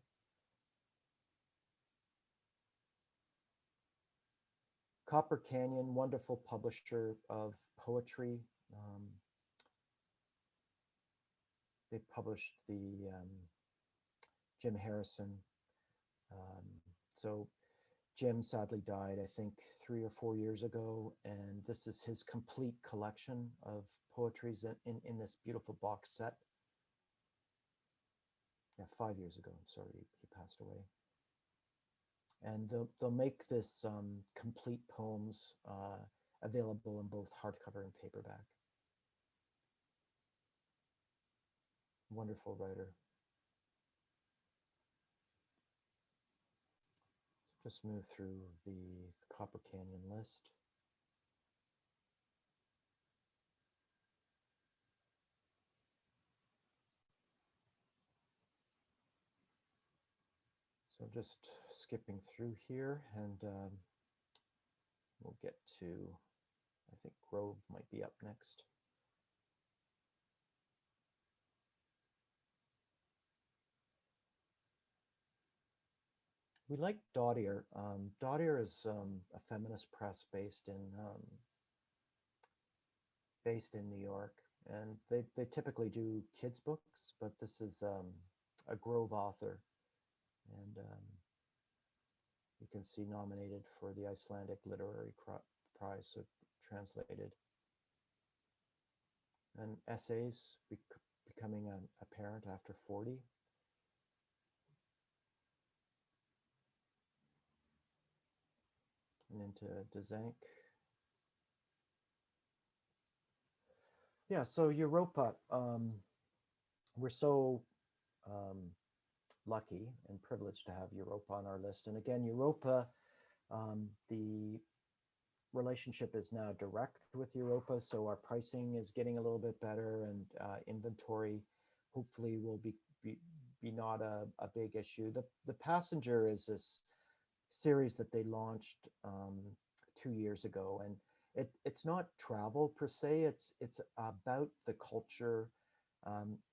Copper Canyon, wonderful publisher of poetry. They published the Jim Harrison. So Jim sadly died, I think, 3 or 4 years ago, and this is his complete collection of poetries in this beautiful box set. Yeah, 5 years ago, I'm sorry, he passed away. And they'll make this complete poems available in both hardcover and paperback. Wonderful writer. Just move through the Copper Canyon list. So just skipping through here, and we'll get to, I think, Grove might be up next. We like Dottier. Dottier is a feminist press based in New York, and they typically do kids books, but this is a Grove author, and you can see nominated for the Icelandic Literary Prize, so translated. And essays, becoming a parent after 40. And into Dzank. Yeah, so Europa, we're so lucky and privileged to have Europa on our list. And again, Europa, the relationship is now direct with Europa, so our pricing is getting a little bit better, and inventory hopefully will be not a big issue. The Passenger is this series that they launched 2 years ago, and it's not travel per se. It's about the culture.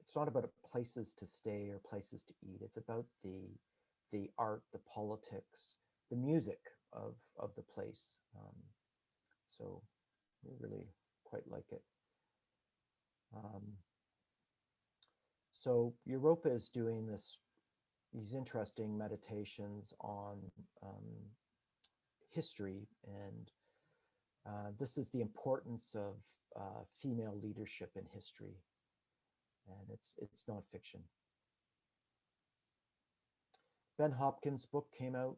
It's not about places to stay or places to eat. It's about the art, the politics, the music of the place. So we really quite like it. So Europa is doing these interesting meditations on history, and this is the importance of female leadership in history, and it's nonfiction. Ben Hopkins' book came out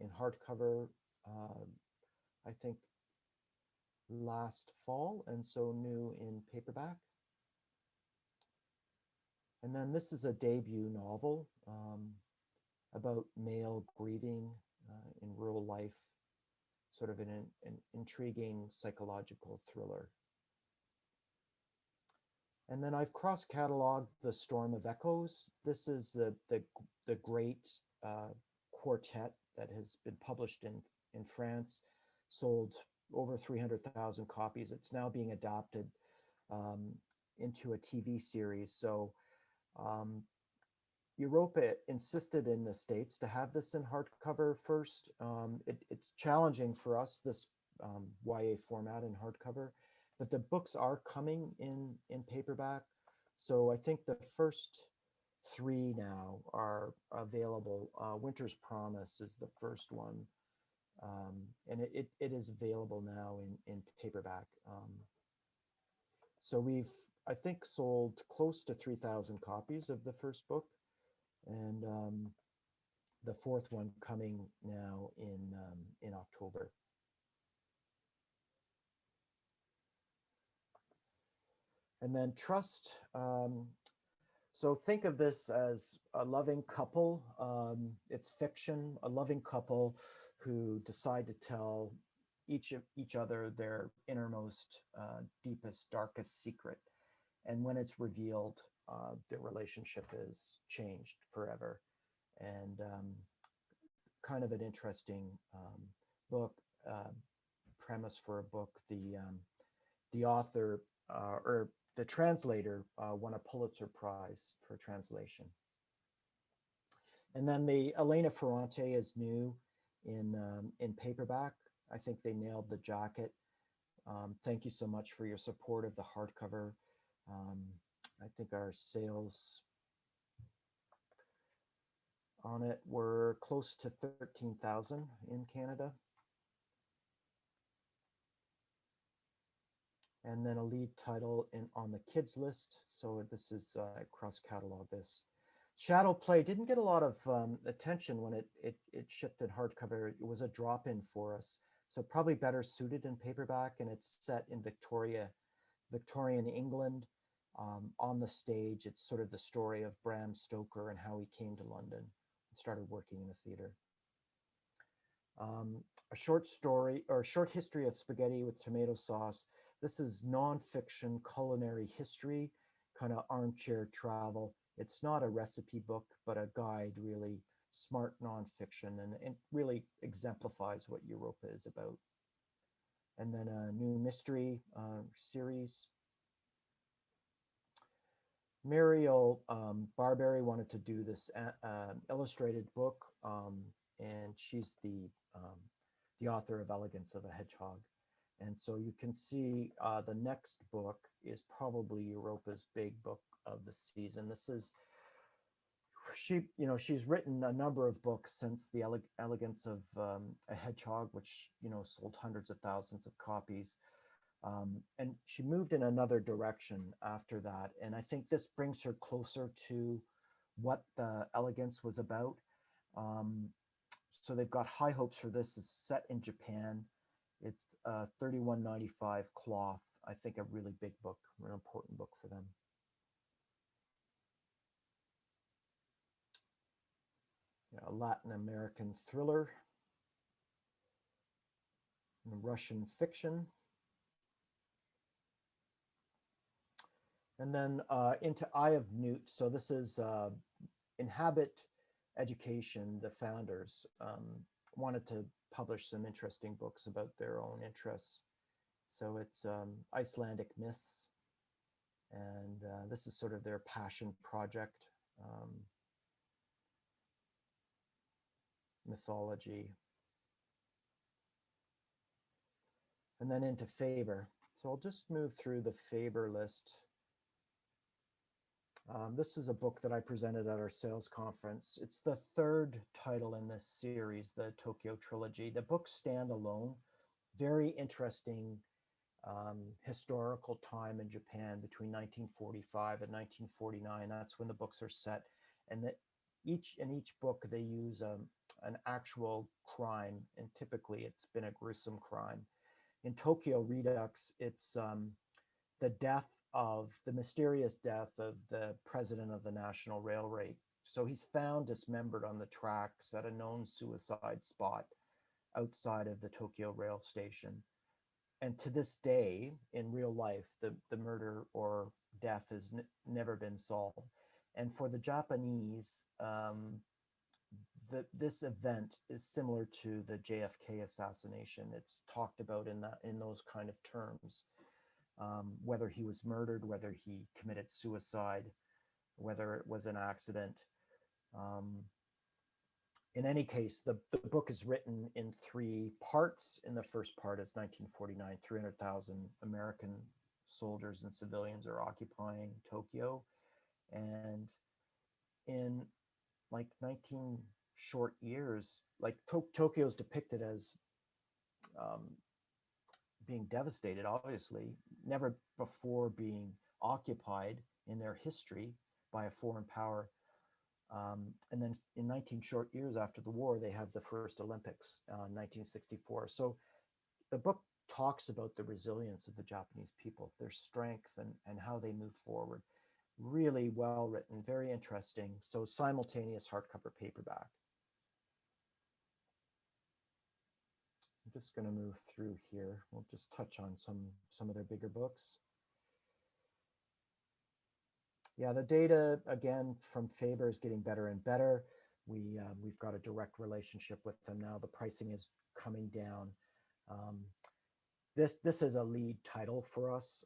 in hardcover, I think last fall, and so new in paperback. And then this is a debut novel about male grieving in rural life, sort of an intriguing psychological thriller. And then I've cross-cataloged The Storm of Echoes. This is the great quartet that has been published in France, sold over 300,000 copies. It's now being adapted into a TV series. So Europa insisted in the States to have this in hardcover first. It's challenging for us, this YA format in hardcover, but the books are coming in paperback. So I think the first 3 now are available. Winter's Promise is the first one. And it is available now in paperback. So we've, I think, sold close to 3,000 copies of the first book, and the 4th one coming now in October. And then Trust. So think of this as a loving couple. It's fiction, a loving couple who decide to tell each other their innermost, deepest, darkest secret. And when it's revealed, the relationship is changed forever. And kind of an interesting book, premise for a book. The author, or the translator, won a Pulitzer Prize for translation. And then the Elena Ferrante is new in paperback. I think they nailed the jacket. Thank you so much for your support of the hardcover. I think our sales on it were close to 13,000 in Canada. And then a lead title on the kids list. So this is cross-catalog this. Shadow Play didn't get a lot of attention when it shipped in hardcover. It was a drop-in for us. So probably better suited in paperback, and it's set in Victorian England. On the stage, it's sort of the story of Bram Stoker and how he came to London and started working in the theater. A short story, or short history of spaghetti with tomato sauce. This is nonfiction culinary history, kind of armchair travel. It's not a recipe book, but a guide, really smart nonfiction, and it really exemplifies what Europa is about. and then a new mystery series. Muriel Barberry wanted to do this illustrated book, and she's the author of Elegance of a Hedgehog. And so you can see the next book is probably Europa's big book of the season. This is she's written a number of books since the Elegance of a Hedgehog, which sold hundreds of thousands of copies. And she moved in another direction after that. And I think this brings her closer to what the Elegance was about. So they've got high hopes for this. It's set in Japan. It's $31.95 cloth. I think a really big book, an important book for them. A Latin American thriller, Russian fiction. And then into Eye of Newt. So this is Inhabit Education. The founders wanted to publish some interesting books about their own interests. So it's Icelandic myths. And this is sort of their passion project. Mythology. And then into Faber. So I'll just move through the Faber list. This is a book that I presented at our sales conference. It's the third title in this series, the Tokyo Trilogy. The books stand alone. Very interesting historical time in Japan between 1945 and 1949. That's when the books are set. And that in each book, they use an actual crime. And typically, it's been a gruesome crime. In Tokyo Redux, it's the mysterious death of the president of the National Railway. So he's found dismembered on the tracks at a known suicide spot outside of the Tokyo rail station. And to this day, in real life, the murder or death has never been solved. And for the Japanese, this event is similar to the JFK assassination. It's talked about in those kind of terms. Whether he was murdered, whether he committed suicide, whether it was an accident. In any case, the book is written in 3 parts. In the first part is 1949, 300,000 American soldiers and civilians are occupying Tokyo. And in like 19 short years, like Tokyo is depicted as being devastated, obviously, never before being occupied in their history by a foreign power. And then in 19 short years after the war, they have the first Olympics, 1964. So the book talks about the resilience of the Japanese people, their strength and how they move forward. Really well written, very interesting. So simultaneous hardcover paperback. I'm just going to move through here. We'll just touch on some of their bigger books. Yeah, the data, again, from Faber is getting better and better. We've got a direct relationship with them now. The pricing is coming down. This is a lead title for us.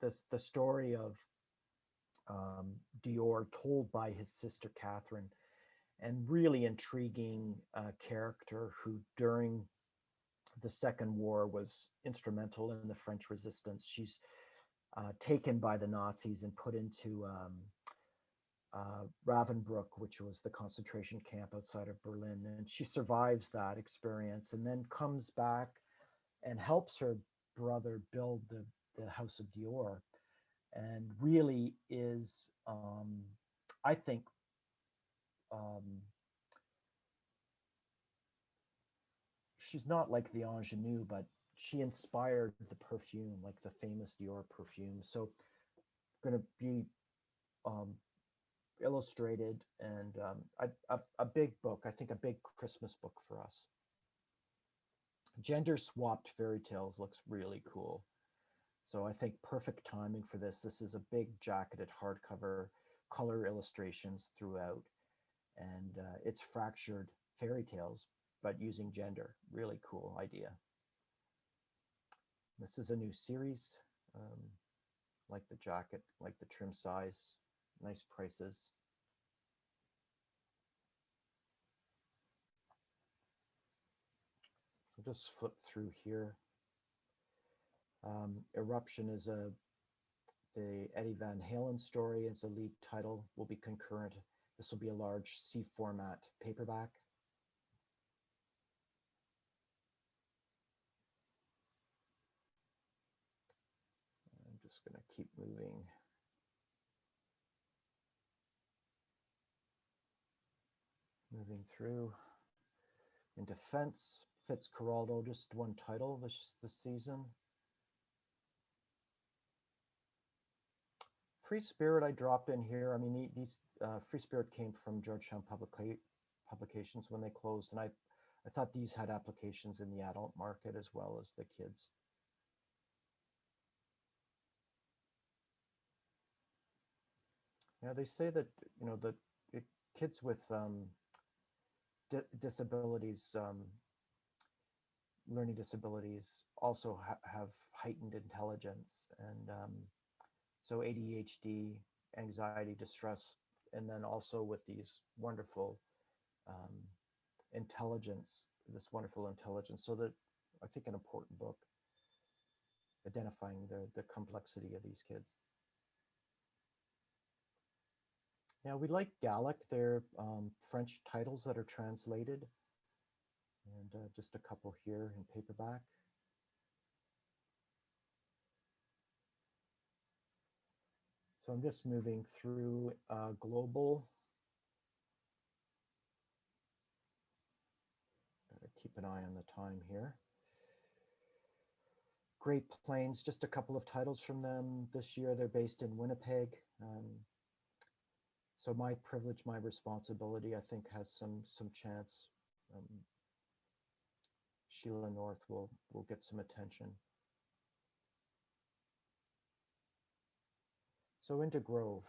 The story of Dior told by his sister Catherine, and really intriguing character who during the Second War was instrumental in the French resistance. She's taken by the Nazis and put into Ravensbrück, which was the concentration camp outside of Berlin. And she survives that experience and then comes back and helps her brother build the House of Dior, and really is, I think, she's not like the ingenue, but she inspired the perfume, like the famous Dior perfume. So going to be illustrated and a big book, I think a big Christmas book for us. Gender Swapped Fairy Tales looks really cool. So I think perfect timing for this. This is a big jacketed hardcover, color illustrations throughout. And it's fractured fairy tales, but using gender. Really cool idea. This is a new series. Like the jacket, like the trim size, nice prices. I'll just flip through here. Eruption is the Eddie Van Halen story. It's a lead title, will be concurrent. This will be a large C format paperback. I'm just going to keep moving. Moving through. In defense, Fitzcarraldo, just one title this season. Free Spirit I dropped in here. I mean, these Free Spirit came from Georgetown Publications when they closed, and I thought these had applications in the adult market as well as the kids. Yeah, they say that, you know, the kids with disabilities, learning disabilities, also have heightened intelligence, and so ADHD, anxiety, distress, and then also with these wonderful intelligence, this wonderful intelligence. So that, I think, an important book identifying the complexity of these kids. Yeah, we like Gallic. They're French titles that are translated, and just a couple here in paperback. So I'm just moving through global. Gotta keep an eye on the time here. Great Plains, just a couple of titles from them this year. They're based in Winnipeg. So My Privilege, My Responsibility, I think, has some chance. Sheila North will get some attention. So into Grove.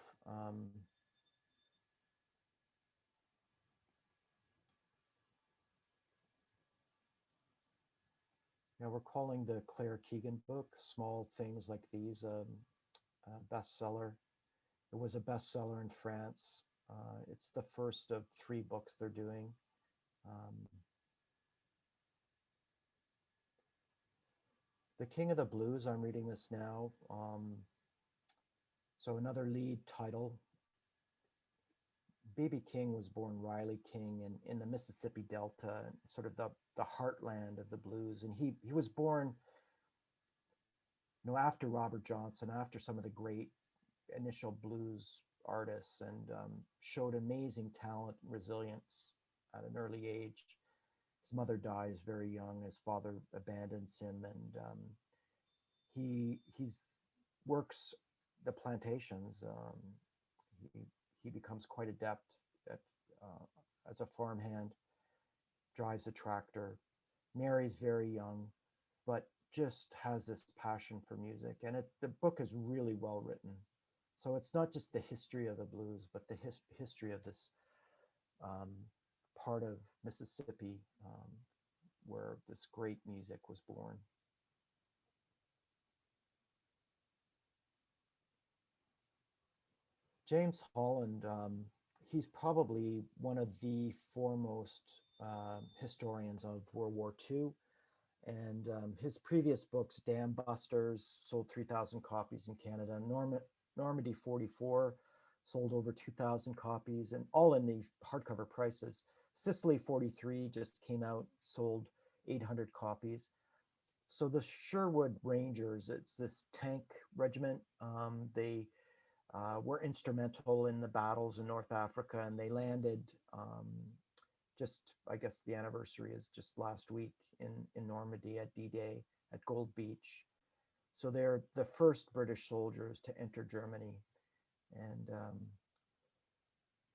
Now we're calling the Claire Keegan book, Small Things Like These, a bestseller. It was a bestseller in France. It's the first of 3 books they're doing. The King of the Blues, I'm reading this now. So another lead title. B.B. King was born Riley King in the Mississippi Delta, sort of the heartland of the blues. And he was born, you know, after Robert Johnson, after some of the great initial blues artists, and showed amazing talent, resilience at an early age. His mother dies very young. His father abandons him, and he's works the plantations. He becomes quite adept at as a farmhand, drives a tractor, marries very young, but just has this passion for music. And the book is really well written. So it's not just the history of the blues, but the history of this part of Mississippi where this great music was born. James Holland, he's probably one of the foremost historians of World War II. And his previous books, Dam Busters, sold 3,000 copies in Canada. Normandy 44 sold over 2,000 copies, and all in these hardcover prices. Sicily 43 just came out, sold 800 copies. So the Sherwood Rangers, it's this tank regiment. They were instrumental in the battles in North Africa, and they landed just, I guess the anniversary is just last week in Normandy at D-Day at Gold Beach. So they're the first British soldiers to enter Germany, and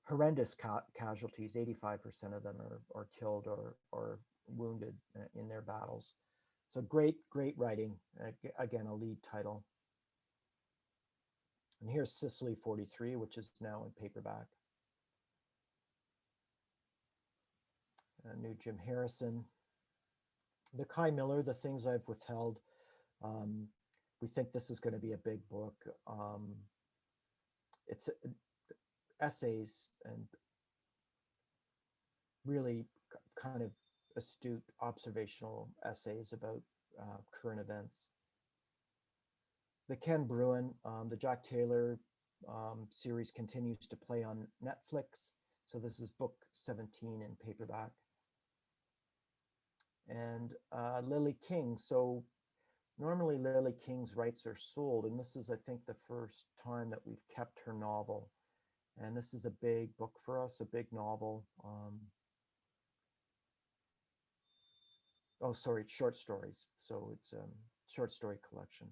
horrendous casualties. 85% of them are killed or wounded in their battles. So great writing. Again, a lead title. And here's Sicily 43, which is now in paperback. New Jim Harrison. The Kai Miller, The Things I've Withheld. Um, we think this is going to be a big book. It's essays and really kind of astute observational essays about current events. The Ken Bruin, the Jack Taylor series continues to play on Netflix. So this is book 17 in paperback. And Lily King. So normally Lily King's rights are sold, and this is, I think, the first time that we've kept her novel. And this is a big book for us, a big novel. Oh, sorry, it's short stories. So it's a short story collection.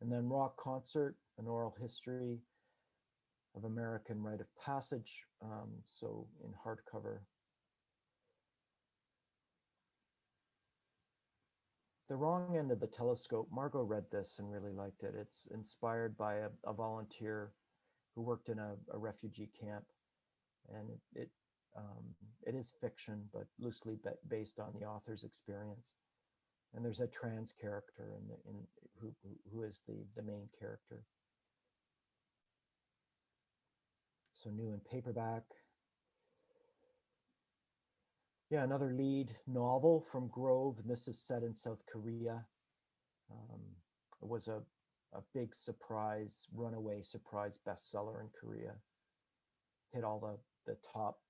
And then Rock Concert, an oral history of American rite of passage. So in hardcover. The Wrong End of the Telescope. Margot read this and really liked it. It's inspired by a volunteer who worked in a refugee camp, and it is fiction, but loosely based on the author's experience. And there's a trans character who is the main character. So new in paperback. Yeah, another lead novel from Grove, and this is set in South Korea. It was a big surprise, runaway surprise bestseller in Korea. Hit all the top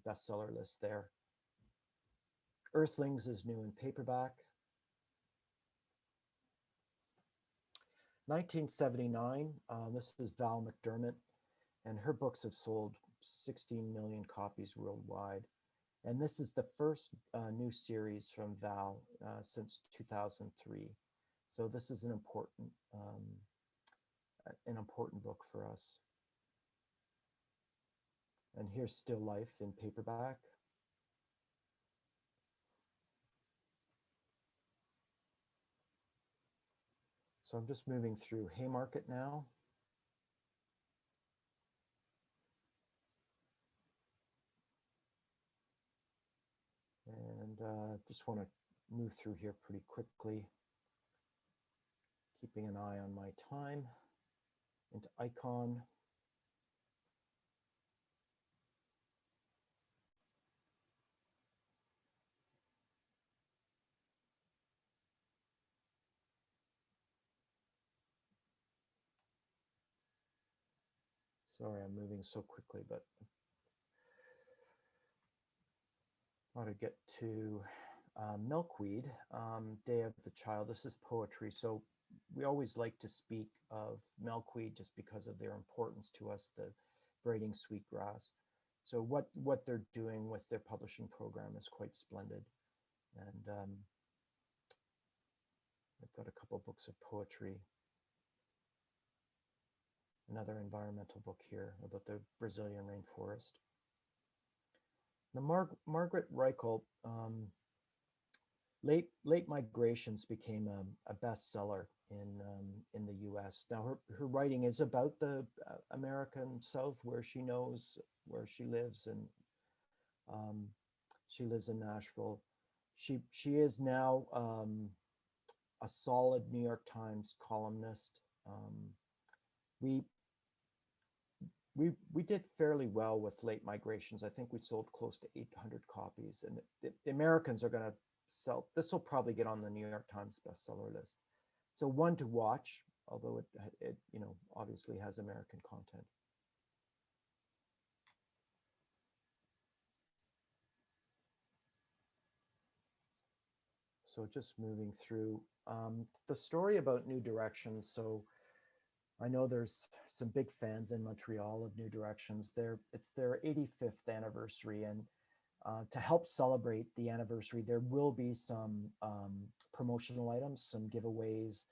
bestseller lists there. Earthlings is new in paperback. 1979, this is Val McDermott, and her books have sold 16 million copies worldwide. And this is the first new series from Val since 2003. So this is an important book for us. And here's Still Life in paperback. So I'm just moving through Haymarket now. And just want to move through here pretty quickly, keeping an eye on my time. Into Icon. Sorry, I'm moving so quickly, but I want to get to Milkweed, Day of the Child. This is poetry. So we always like to speak of milkweed just because of their importance to us, the braiding sweetgrass. So what they're doing with their publishing program is quite splendid. And I've got a couple of books of poetry. Another environmental book here about the Brazilian rainforest. The Margaret Reichelt, Late Migrations became a bestseller in the U.S. Now her writing is about the American South, where she knows where she lives, and she lives in Nashville. She is now a solid New York Times columnist. We did fairly well with Late Migrations. I think we sold close to 800 copies, and the Americans are going to sell. This will probably get on the New York Times bestseller list. So one to watch, although it obviously has American content. So just moving through the story about New Directions. So I know there's some big fans in Montreal of New Directions. It's their 85th anniversary, and to help celebrate the anniversary, there will be some promotional items, some giveaways.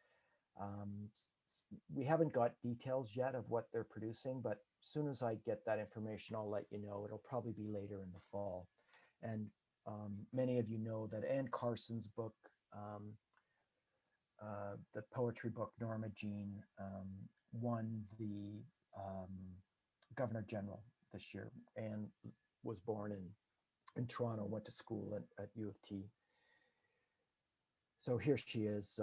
We haven't got details yet of what they're producing, but as soon as I get that information, I'll let you know. It'll probably be later in the fall. And many of you know that Anne Carson's book, the poetry book Norma Jean, won the Governor General this year. Anne was born in Toronto, went to school at U of T. So here she is,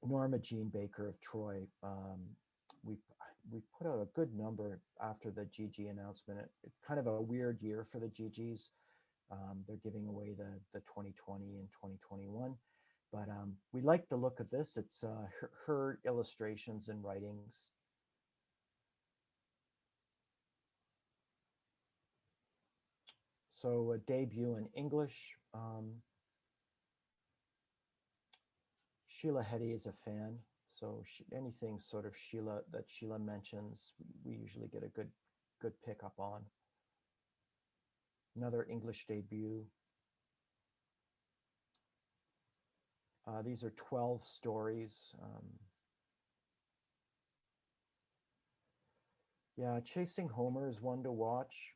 Norma Jean Baker of Troy. We we put out a good number after the GG announcement. It's kind of a weird year for the GGs. They're giving away the 2020 and 2021, but we like the look of this. It's her illustrations and writings. So a debut in English. Sheila Heti is a fan, so anything sort of Sheila that Sheila mentions, we usually get a good pickup on. Another English debut. These are 12 stories. Yeah, Chasing Homer is one to watch.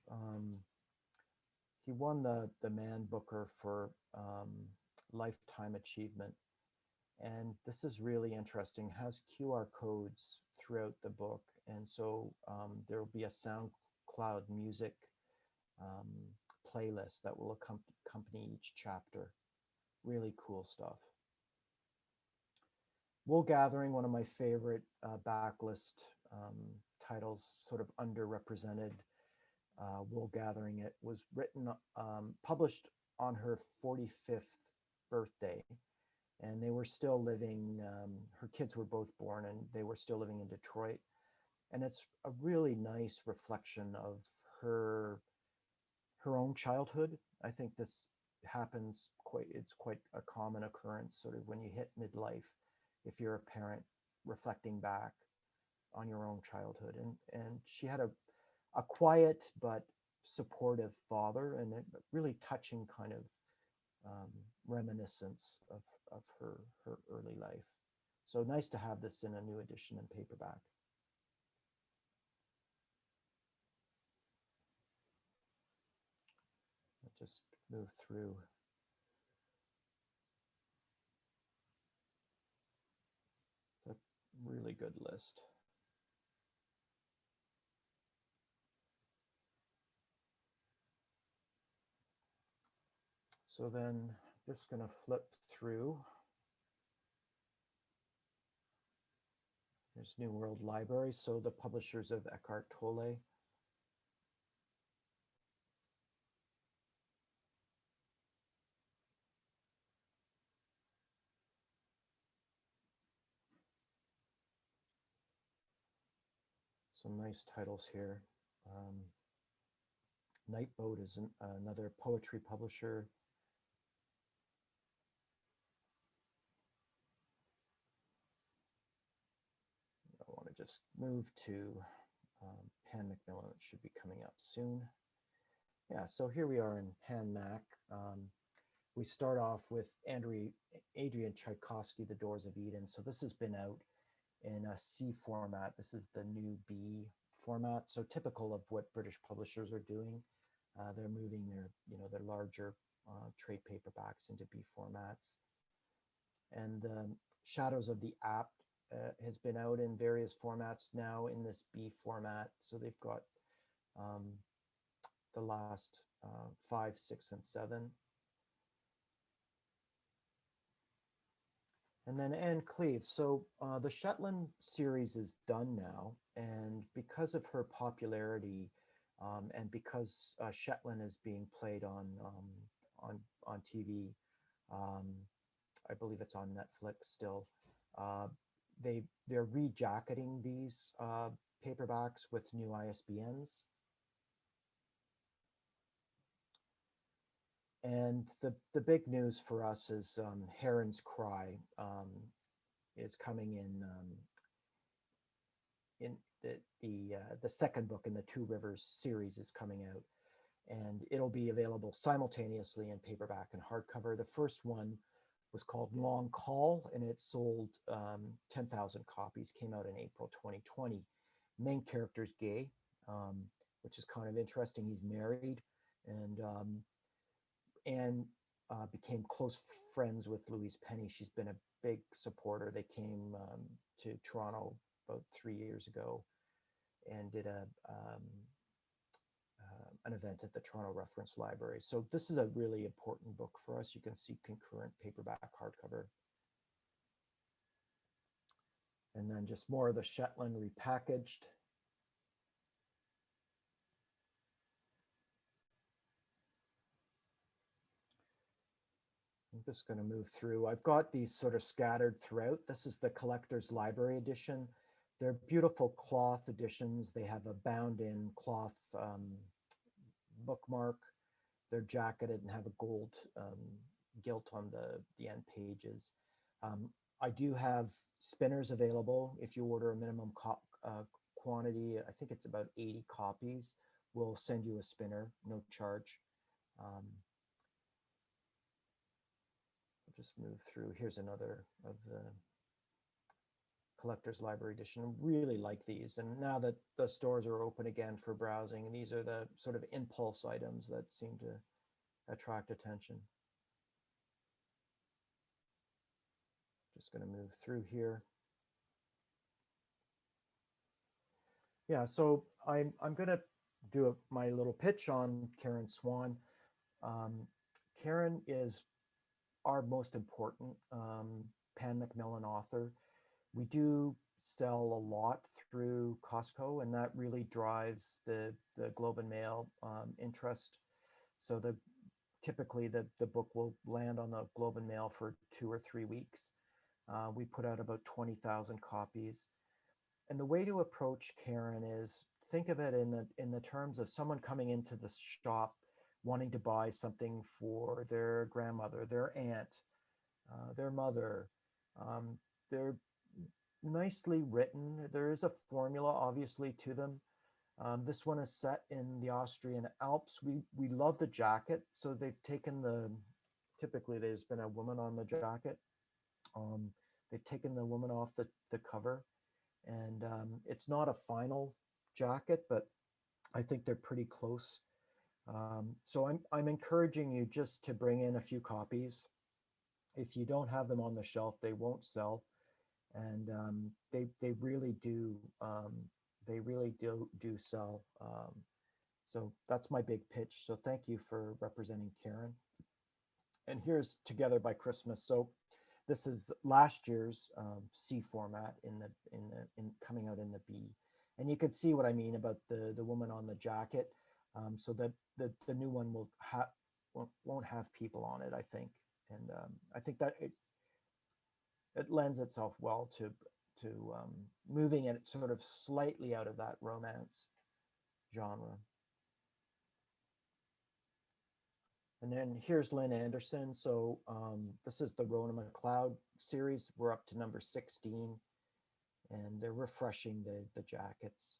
He won the Man Booker for Lifetime Achievement. And this is really interesting, has QR codes throughout the book. And so there will be a SoundCloud music playlist that will accompany each chapter. Really cool stuff. Wool Gathering, one of my favorite backlist titles, sort of underrepresented. Wool Gathering, it was written, published on her 45th birthday. And they were still living, her kids were both born and they were still living in Detroit. And it's a really nice reflection of her own childhood. I think this happens it's quite a common occurrence sort of when you hit midlife, if you're a parent reflecting back on your own childhood. And she had a quiet but supportive father, and a really touching kind of reminiscence of her early life. So nice to have this in a new edition in paperback. I'll just move through. It's a really good list. So then just going to flip through. There's New World Library, so the publishers of Eckhart Tolle. Some nice titles here. Nightboat is another poetry publisher. I want to just move to Pan Macmillan. It should be coming up soon. Yeah, so here we are in Pan Mac. We start off with Adrian Tchaikovsky, The Doors of Eden. So this has been out in a C format. This is the new B format. So typical of what British publishers are doing. They're moving their larger trade paperbacks into B formats. And Shadows of the Apt has been out in various formats now in this B format. So they've got the last 5, 6, and 7. And then Anne Cleve. So the Shetland series is done now. And because of her popularity and because Shetland is being played on TV, I believe it's on Netflix still, they're rejacketing these paperbacks with new ISBNs. And the big news for us is Heron's Cry is coming in the second book in the Two Rivers series is coming out, and it'll be available simultaneously in paperback and hardcover. The first one was called Long Call, and it sold 10,000 copies, came out in April 2020. Main character's gay, which is kind of interesting. He's married, and Anne became close friends with Louise Penny. She's been a big supporter. They came to Toronto about 3 years ago and did an event at the Toronto Reference Library. So this is a really important book for us. You can see concurrent paperback hardcover. And then just more of the Shetland repackaged. I'm just going to move through. I've got these sort of scattered throughout. This is the Collector's Library edition. They're beautiful cloth editions. They have a bound-in cloth bookmark. They're jacketed and have a gold gilt on the end pages. I do have spinners available. If you order a minimum quantity, I think it's about 80 copies, we'll send you a spinner, no charge. I'll just move through. Here's another of the Collector's Library edition. I really like these. And now that the stores are open again for browsing, and these are the sort of impulse items that seem to attract attention. Just going to move through here. Yeah, so I'm going to do my little pitch on Karen Swan. Karen is our most important Pan Macmillan author. We do sell a lot through Costco, and that really drives the Globe and Mail interest. So typically the book will land on the Globe and Mail for 2 or 3 weeks. We put out about 20,000 copies. And the way to approach Karen is think of it in the terms of someone coming into the shop wanting to buy something for their grandmother, their aunt, their mother. They're nicely written. There is a formula, obviously, to them. This one is set in the Austrian Alps. We love the jacket. So they've taken typically there's been a woman on the jacket. They've taken the woman off the cover. And it's not a final jacket, but I think they're pretty close. So I'm encouraging you just to bring in a few copies. If you don't have them on the shelf, they won't sell. And they really do sell. So that's my big pitch. So thank you for representing Karen. And here's Together by Christmas. So this is last year's C format in coming out in the B, and you could see what I mean about the woman on the jacket. So that the new one won't have people on it, I think, and I think that it lends itself well to moving it sort of slightly out of that romance genre. And then here's Lynn Anderson. So this is the Rona McLeod series. We're up to number 16, and they're refreshing the jackets.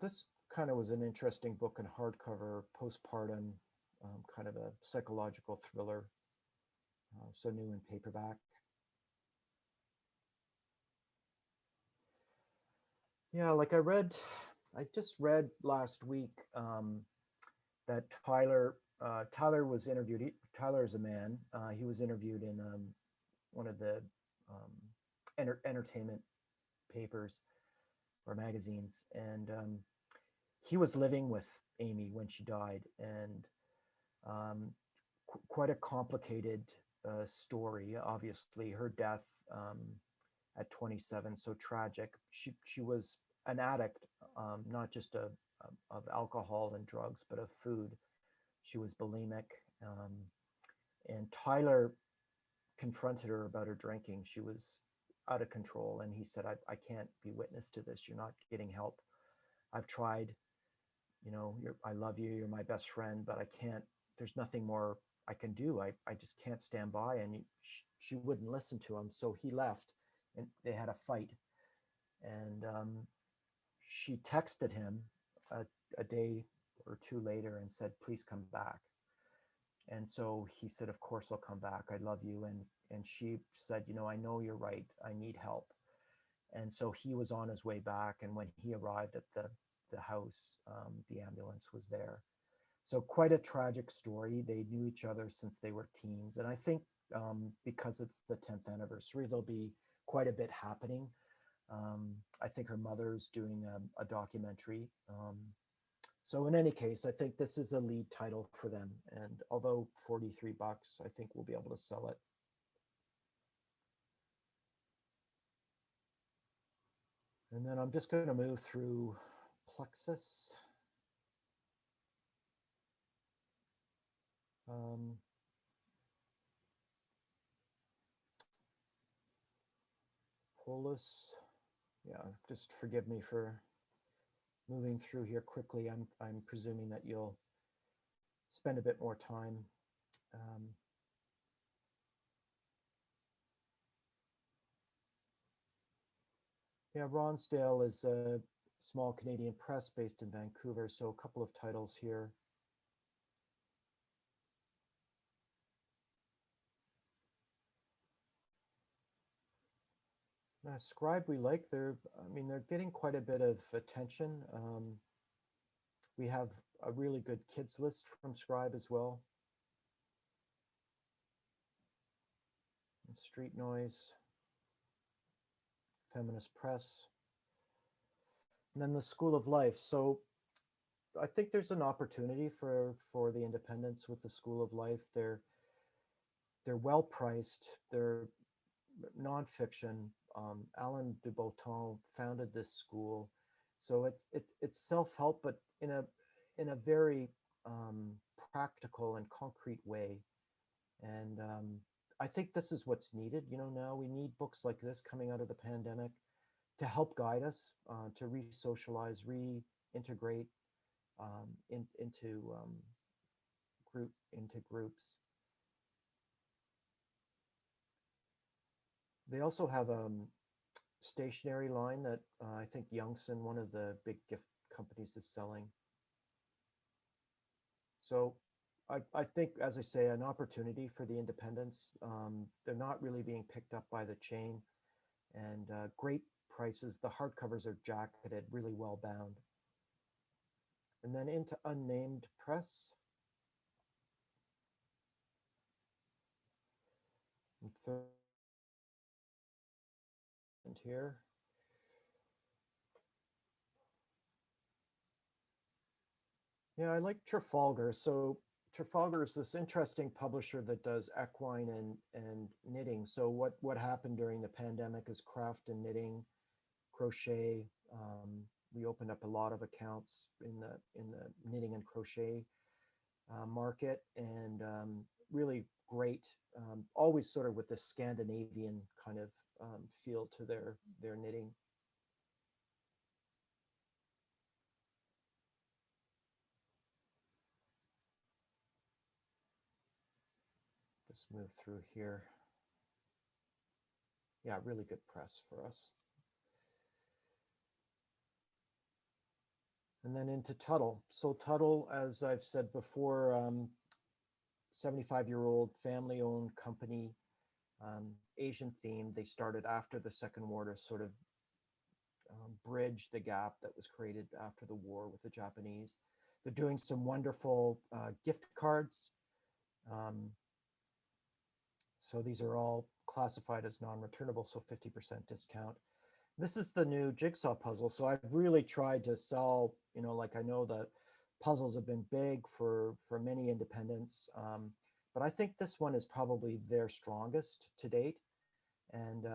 This kind of was an interesting book in hardcover, postpartum, kind of a psychological thriller. So new in paperback. Yeah, like I just read last week that Tyler was interviewed. Tyler is a man. He was interviewed in one of the entertainment papers or magazines, and he was living with Amy when she died, and quite a complicated story. Obviously, her death at 27, so tragic. She was an addict, not just of alcohol and drugs, but of food. She was bulimic. And Tyler confronted her about her drinking. She was out of control. And he said, I can't be witness to this. You're not getting help. I've tried, I love you. You're my best friend, but I can't, there's nothing more I can do. I just can't stand by. And she wouldn't listen to him. So he left and they had a fight. And she texted him a day or two later and said, please come back. And so he said, of course I'll come back. I love you. And she said, I know you're right. I need help. And so he was on his way back. And when he arrived at the house, the ambulance was there. So quite a tragic story. They knew each other since they were teens. And I think because it's the 10th anniversary, there'll be quite a bit happening. I think her mother's doing a documentary. So in any case, I think this is a lead title for them. And although 43 bucks, I think we'll be able to sell it. And then I'm just going to move through Plexus. Polus. Yeah, just forgive me for moving through here quickly. I'm presuming that you'll spend a bit more time. Yeah, Ronsdale is a small Canadian press based in Vancouver, so a couple of titles here. Scribe we like. They're getting quite a bit of attention. We have a really good kids list from Scribe as well. Street Noise, Feminist Press, and then the School of Life. So I think there's an opportunity for the independents with the School of Life. They're well priced. They're nonfiction. Alain de Botton founded this school, so it's self-help, but in a very practical and concrete way. And I think this is what's needed. Now we need books like this coming out of the pandemic to help guide us, to re-socialize, reintegrate into groups. They also have a stationery line that I think Youngson, one of the big gift companies, is selling. So I think, as I say, an opportunity for the independents. They're not really being picked up by the chain, and great prices. The hardcovers are jacketed, really well bound. And then into Unnamed Press. And here. Yeah, I like Trafalgar. So Trafalgar is this interesting publisher that does equine and knitting. So what happened during the pandemic is craft and knitting, crochet. We opened up a lot of accounts in the knitting and crochet market, and really great. Always sort of with the Scandinavian kind of feel to their knitting. Just move through here. Yeah, really good press for us. And then into Tuttle. So Tuttle, as I've said before, 75-year-old family-owned company, Asian themed. They started after the Second War to sort of bridge the gap that was created after the war with the Japanese. They're doing some wonderful gift cards. So these are all classified as non-returnable, so 50% discount. This is the new jigsaw puzzle. So I've really tried to sell, like I know that puzzles have been big for many independents, but I think this one is probably their strongest to date, and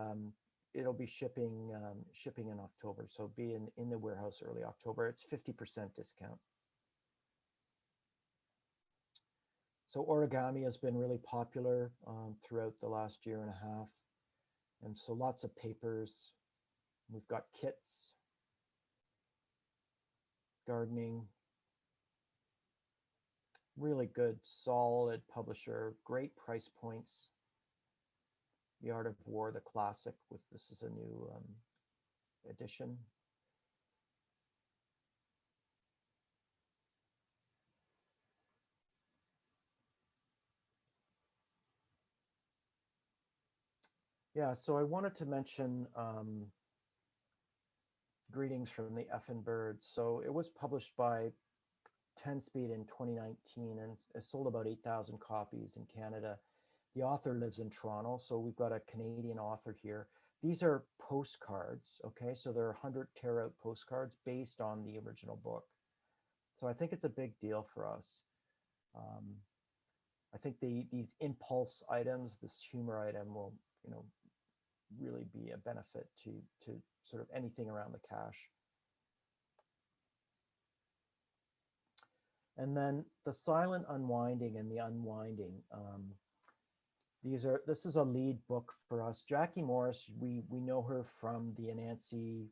it'll be shipping in October. So be in the warehouse early October. It's 50% discount. So origami has been really popular throughout the last year and a half, and so lots of papers. We've got kits, gardening, really good, solid publisher, great price points. The Art of War, the classic, this is a new edition. Yeah, so I wanted to mention Greetings from the Effin' Bird. So it was published by 10 Speed in 2019 and it sold about 8,000 copies in Canada. The author lives in Toronto, so we've got a Canadian author here. these are postcards, okay? So they're 100 tear out postcards based on the original book. So I think it's a big deal for us. Um, I think these impulse items, this humor item will, you know, really be a benefit to sort of anything around the cache. And then the silent unwinding and the unwinding. This is a lead book for us. Jackie Morris, we know her from the Anansi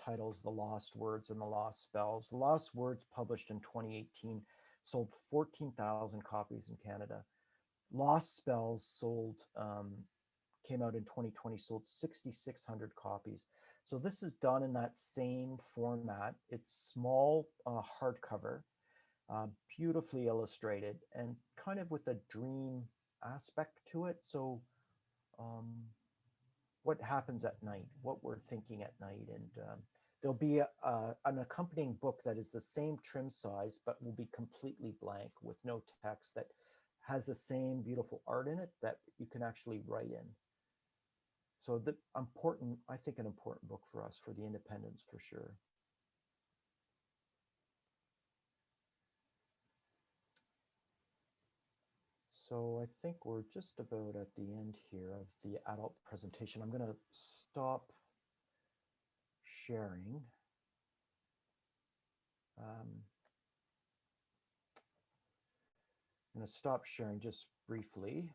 titles, The Lost Words and The Lost Spells. The Lost Words, published in 2018, sold 14,000 copies in Canada. Lost Spells came out in 2020, sold 6,600 copies. So this is done in that same format. It's small hardcover, beautifully illustrated, and kind of with a dream aspect to it. So what happens at night, what we're thinking at night, and there'll be an accompanying book that is the same trim size, but will be completely blank with no text, that has the same beautiful art in it that you can actually write in. So I think an important book for us, for the independents, for sure. So I think we're just about at the end here of the adult presentation. I'm going to stop sharing. I'm going to stop sharing just briefly,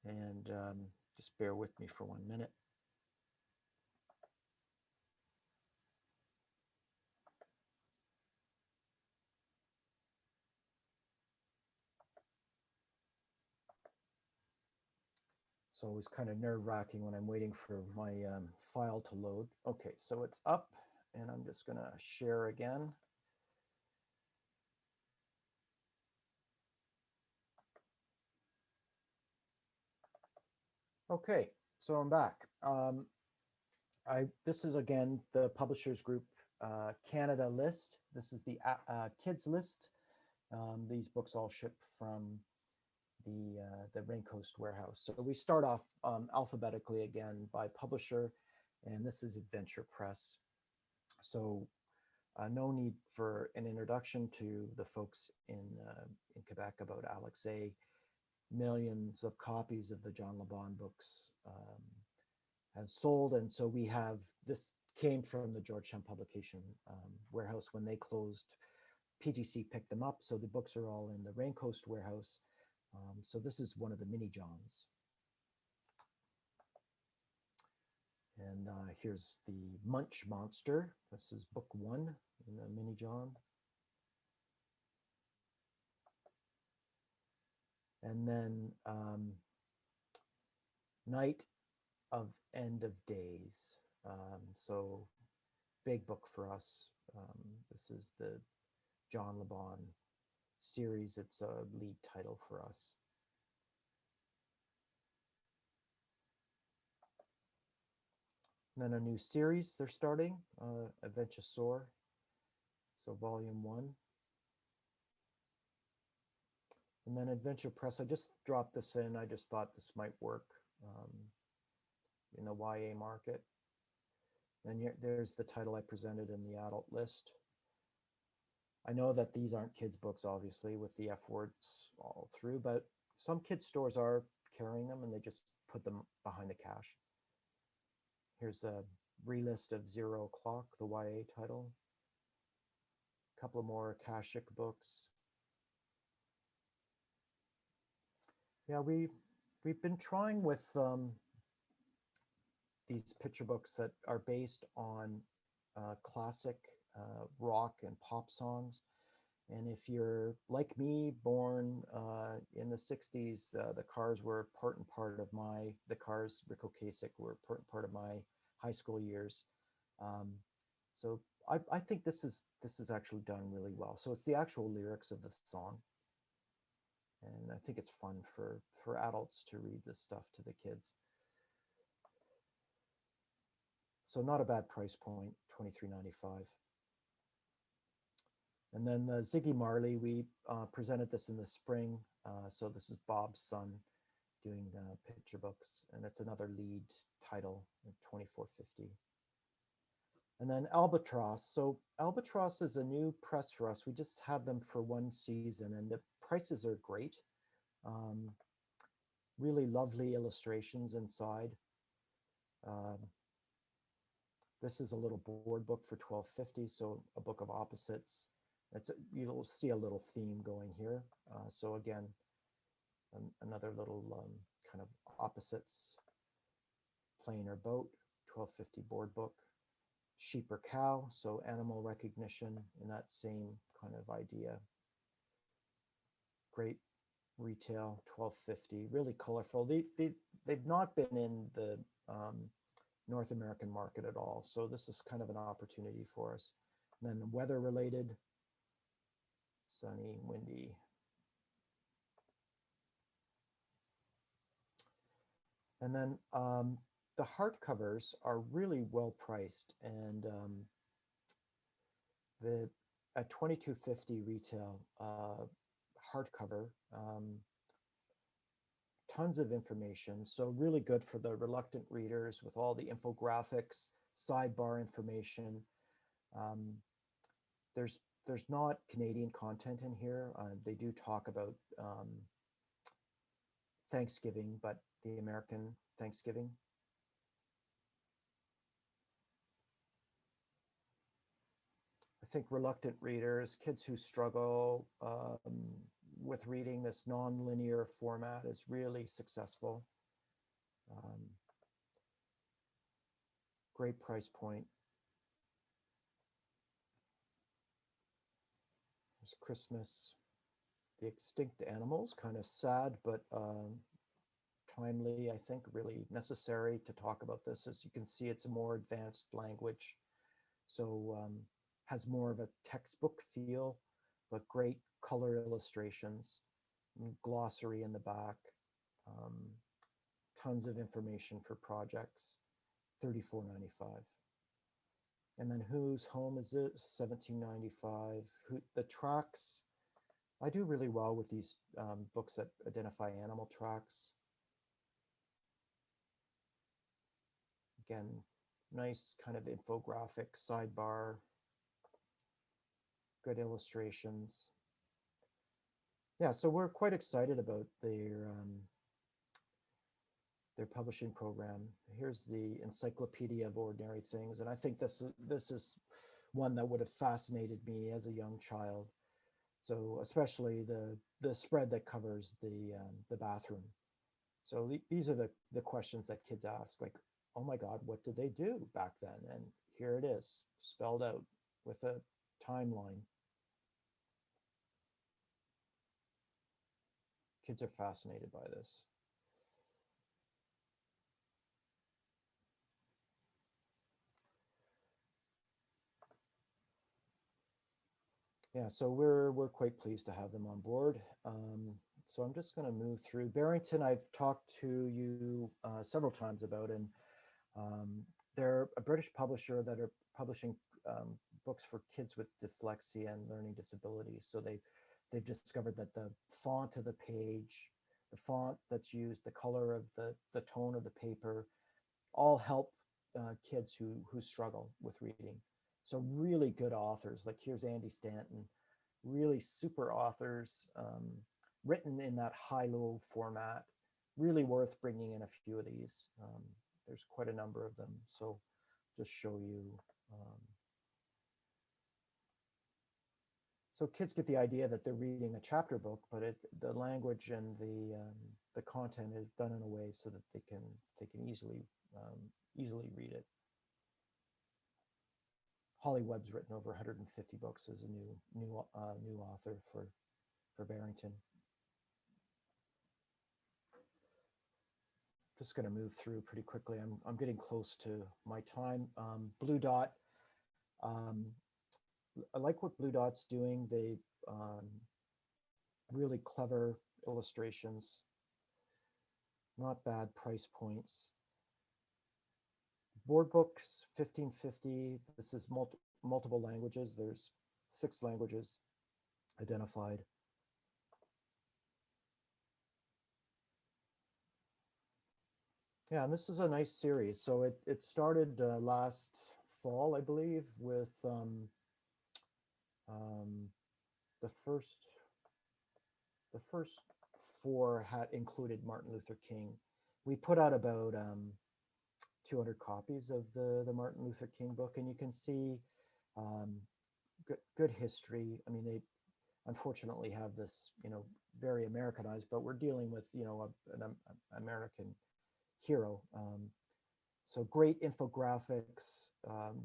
and just bear with me for 1 minute. It's always kind of nerve-wracking when I'm waiting for my file to load. Okay, so it's up, and I'm just going to share again. Okay, so I'm back. This is again the Publishers Group Canada list. This is the kids list. These books all ship from the Raincoast warehouse. So we start off alphabetically again by publisher, and this is Adventure Press. So no need for an introduction to the folks in Quebec about Alex A. Millions of copies of the John LeBon books have sold, and so we have, this came from the Georgetown publication warehouse. When they closed, PTC picked them up, so the books are all in the Raincoast warehouse. So this is one of the mini Johns. And here's the Munch Monster. This is book 1 in the mini John. And then Night of End of Days. So big book for us. This is the John LeBon series. It's a lead title for us. And then a new series they're starting, Adventure Soar. So volume 1. And then Adventure Press, I just dropped this in. I just thought this might work in the YA market. And there's the title I presented in the adult list. I know that these aren't kids' books, obviously, with the F words all through, but some kids' stores are carrying them, and they just put them behind the cache. Here's a relist of 0 O'Clock, the YA title. A couple of more Akashic books. Yeah, we've been trying with these picture books that are based on classic rock and pop songs. And if you're like me, born in the 60s, the Cars were important part of the Cars, Rick Ocasek, were important part of my high school years. So I think this is actually done really well. So it's the actual lyrics of the song. And I think it's fun for adults to read this stuff to the kids. So not a bad price point, $23.95. And then Ziggy Marley, we presented this in the spring. So this is Bob's son. doing picture books, and it's another lead title, 2450. And then Albatross. So Albatross is a new press for us. We just had them for one season, and the prices are great. Um, really lovely illustrations inside. Um, this is a little board book for $12.50, so a book of opposites. You'll see a little theme going here. So again, another little kind of opposites, plane or boat, $12.50 board book. Sheep or cow, so animal recognition in that same kind of idea. Great retail, $12.50, really colorful. They've not been in the North American market at all, so this is kind of an opportunity for us. And then weather related, sunny, windy. And then the hardcovers are really well priced, and at $22.50 retail hardcover, tons of information. So really good for the reluctant readers with all the infographics, sidebar information. There's not Canadian content in here. They do talk about Thanksgiving, but the American Thanksgiving. I think reluctant readers, kids who struggle with reading this non-linear format is really successful. Great price point. There's Christmas, the extinct animals, kind of sad, but timely, I think, really necessary to talk about this. As you can see, it's a more advanced language. So has more of a textbook feel, but great color illustrations, glossary in the back, tons of information for projects, $34.95. And then Whose Home Is It? $17.95. The tracks, I do really well with these books that identify animal tracks. Again, nice kind of infographic sidebar, good illustrations. Yeah, so we're quite excited about their publishing program. Here's the Encyclopedia of Ordinary Things, and I think this is one that would have fascinated me as a young child. So especially the spread that covers the bathroom. So these are the questions that kids ask, like, oh my God, what did they do back then? And here it is, spelled out with a timeline. Kids are fascinated by this. Yeah, so we're quite pleased to have them on board. So I'm just going to move through. Barrington, I've talked to you several times about, and they're a British publisher that are publishing books for kids with dyslexia and learning disabilities. So they've discovered that the font of the page, the font that's used, the color of the tone of the paper, all help kids who struggle with reading. So really good authors, like here's Andy Stanton, really super authors, written in that high-low format, really worth bringing in a few of these. There's quite a number of them, so just show you. So kids get the idea that they're reading a chapter book, but the language and the content is done in a way so that they can easily read it. Holly Webb's written over 150 books as a new author for Barrington. Just going to move through pretty quickly. I'm getting close to my time. Blue Dot. I like what Blue Dot's doing. They really clever illustrations, not bad price points. Board books, $15.50. This is multiple languages. There's 6 languages identified. Yeah, and this is a nice series. So it started last fall, I believe, with um, the first the first four had included Martin Luther King. We put out about 200 copies of the Martin Luther King book, and you can see um, good history. I mean, they unfortunately have this, very Americanized, but we're dealing with, an American hero. So great infographics,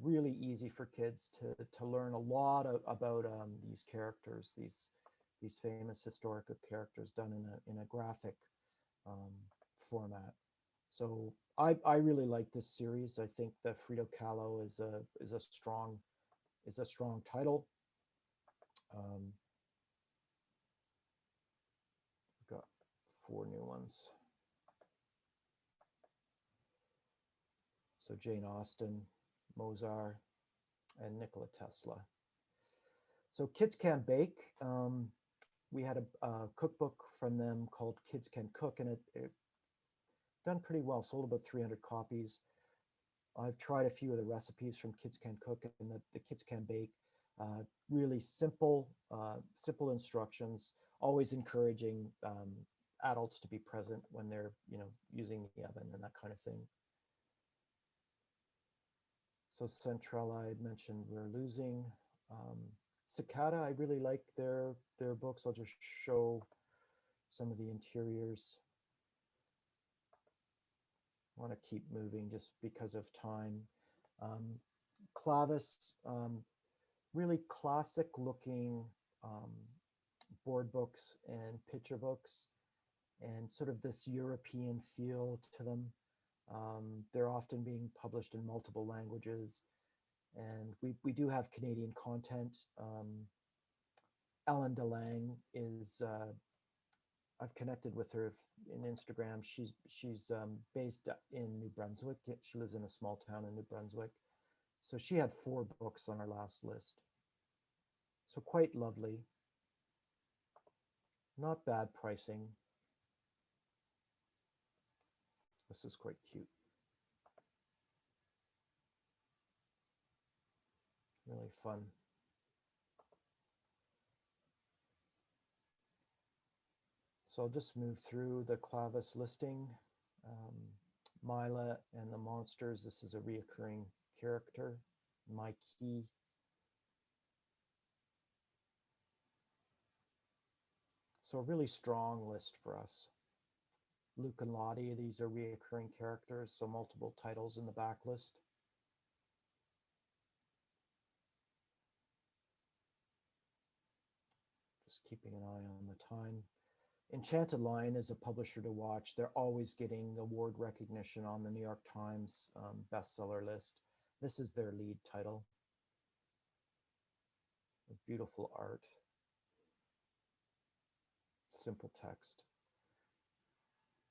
really easy for kids to learn a lot about these characters, these famous historical characters done in a graphic um, format. So I really like this series. I think that Frito Kahlo is a strong title. Um, we've got four new ones. So Jane Austen, Mozart, and Nikola Tesla. So Kids Can Bake. We had a cookbook from them called Kids Can Cook, and it done pretty well. Sold about 300 copies. I've tried a few of the recipes from Kids Can Cook and the Kids Can Bake. Really simple instructions. Always encouraging adults to be present when they're using the oven and that kind of thing. So Centrella, I mentioned we're losing. Um, Cicada, I really like their books. I'll just show some of the interiors. I want to keep moving just because of time. Um, Clavis, really classic looking um, board books and picture books, and sort of this European feel to them. They're often being published in multiple languages, and we do have Canadian content. Ellen DeLange is I've connected with her in Instagram. She's based in New Brunswick. She lives in a small town in New Brunswick. So she had four books on our last list. So quite lovely. Not bad pricing. This is quite cute. Really fun. So I'll just move through the Clavis listing. Um, Mila and the Monsters. This is a reoccurring character. My Key. So a really strong list for us. Luke and Lottie, these are reoccurring characters, so multiple titles in the backlist. Just keeping an eye on the time. Enchanted Lion is a publisher to watch. They're always getting award recognition on the New York Times bestseller list. This is their lead title. Beautiful art. Simple text.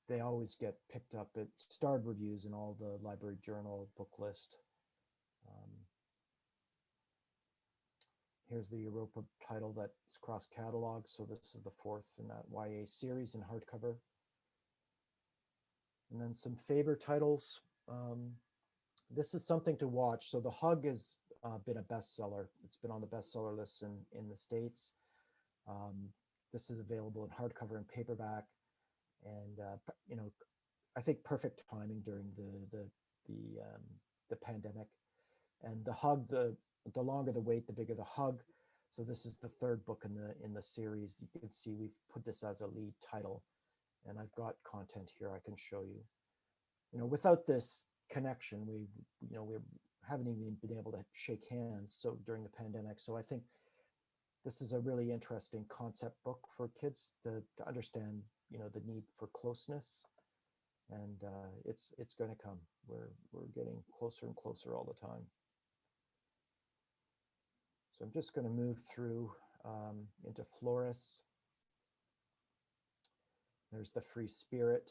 They always get picked up at starred reviews in all the Library Journal book list. Here's the Europa title that's cross catalog. So this is the fourth in that YA series in hardcover. And then some favor titles. This is something to watch. So The Hug has been a bestseller. It's been on the bestseller list in the States. This is available in hardcover and paperback. And, I think perfect timing during the pandemic. And The Hug, the longer the wait, the bigger the hug. So this is the third book in the series. You can see we've put this as a lead title, and I've got content here I can show you. Without this connection, we haven't even been able to shake hands. So during the pandemic, so I think this is a really interesting concept book for kids to understand, the need for closeness, and it's going to come. We're getting closer and closer all the time. So I'm just going to move through into Floris. There's the Free Spirit.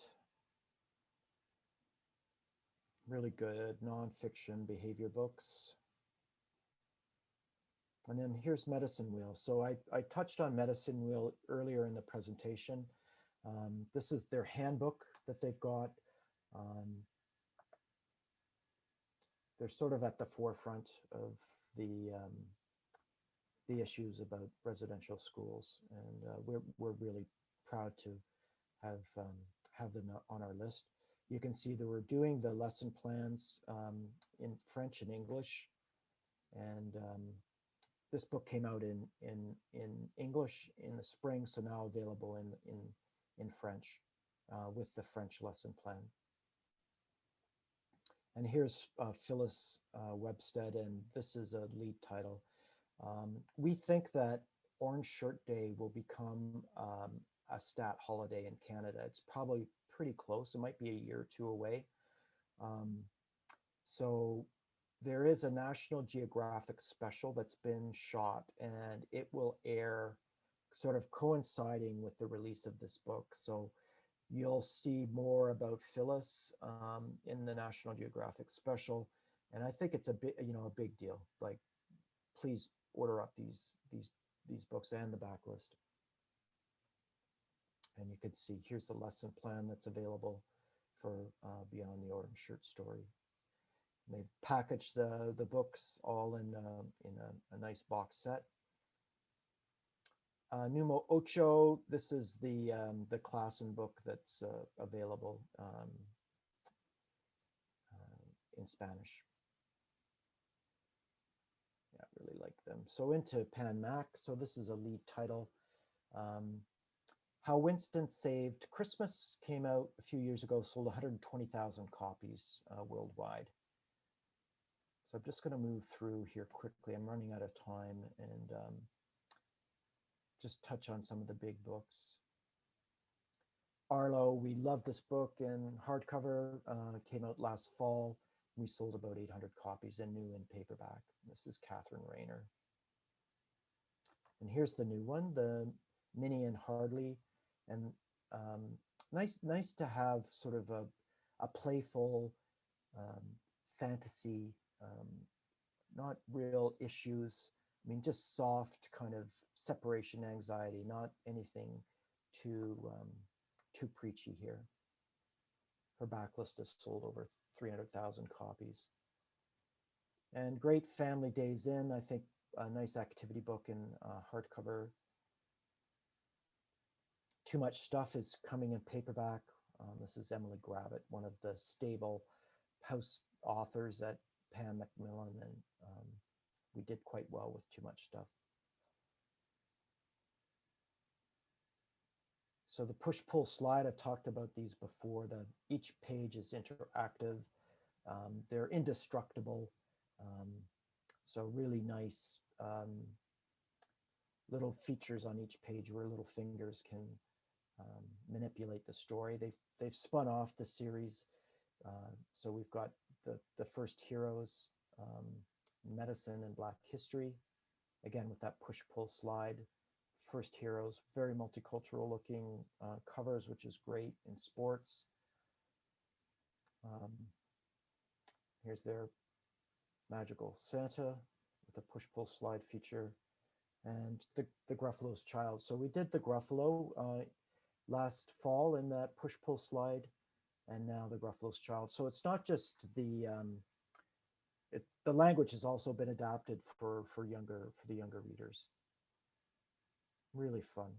Really good nonfiction behavior books. And then here's Medicine Wheel. So I touched on Medicine Wheel earlier in the presentation. This is their handbook that they've got. they're sort of at the forefront of the issues about residential schools, and we're really proud to have them on our list. You can see that we're doing the lesson plans in French and English, and this book came out in English in the spring, so now available in French with the French lesson plan. And here's Phyllis Webstead, and this is a lead title. We think that Orange Shirt Day will become a stat holiday in Canada. It's probably pretty close. It might be a year or two away. So there is a National Geographic special that's been shot, and it will air sort of coinciding with the release of this book. So you'll see more about Phyllis in the National Geographic special, and I think it's a big deal. Like, please order up these books and the backlist. And you can see here's the lesson plan that's available for Beyond the Orange Shirt Story. And they've packaged the books all in a nice box set. Numo Ocho, this is the Klassen book that's available in Spanish. Yeah, really like them. So into Pan Mac. So this is a lead title. How Winston Saved Christmas came out a few years ago, sold 120,000 copies worldwide. So I'm just going to move through here quickly. I'm running out of time, and just touch on some of the big books. Arlo, we love this book in hardcover, came out last fall. We sold about 800 copies and new in paperback. This is Catherine Rayner. And here's the new one, the Minnie and Hardly. And nice to have sort of a playful fantasy, not real issues. I mean, just soft kind of separation anxiety, not anything too preachy here. Her backlist has sold over 300,000 copies. And great Family Days In, I think a nice activity book in hardcover. Too Much Stuff is coming in paperback. This is Emily Gravitt, one of the stable house authors at Pan Macmillan, and we did quite well with Too Much Stuff. So the push-pull slide, I've talked about these before. Each page is interactive. They're indestructible. So really nice little features on each page where little fingers can manipulate the story. They've spun off the series. So we've got the first heroes, Medicine and Black History, again with that push-pull slide. First heroes, very multicultural looking covers, which is great in sports. Here's their Magical Santa with a push-pull slide feature, and the Gruffalo's Child. So we did the Gruffalo last fall in that push-pull slide, and now the Gruffalo's Child. So it's not just the language has also been adapted for the younger readers. Really fun.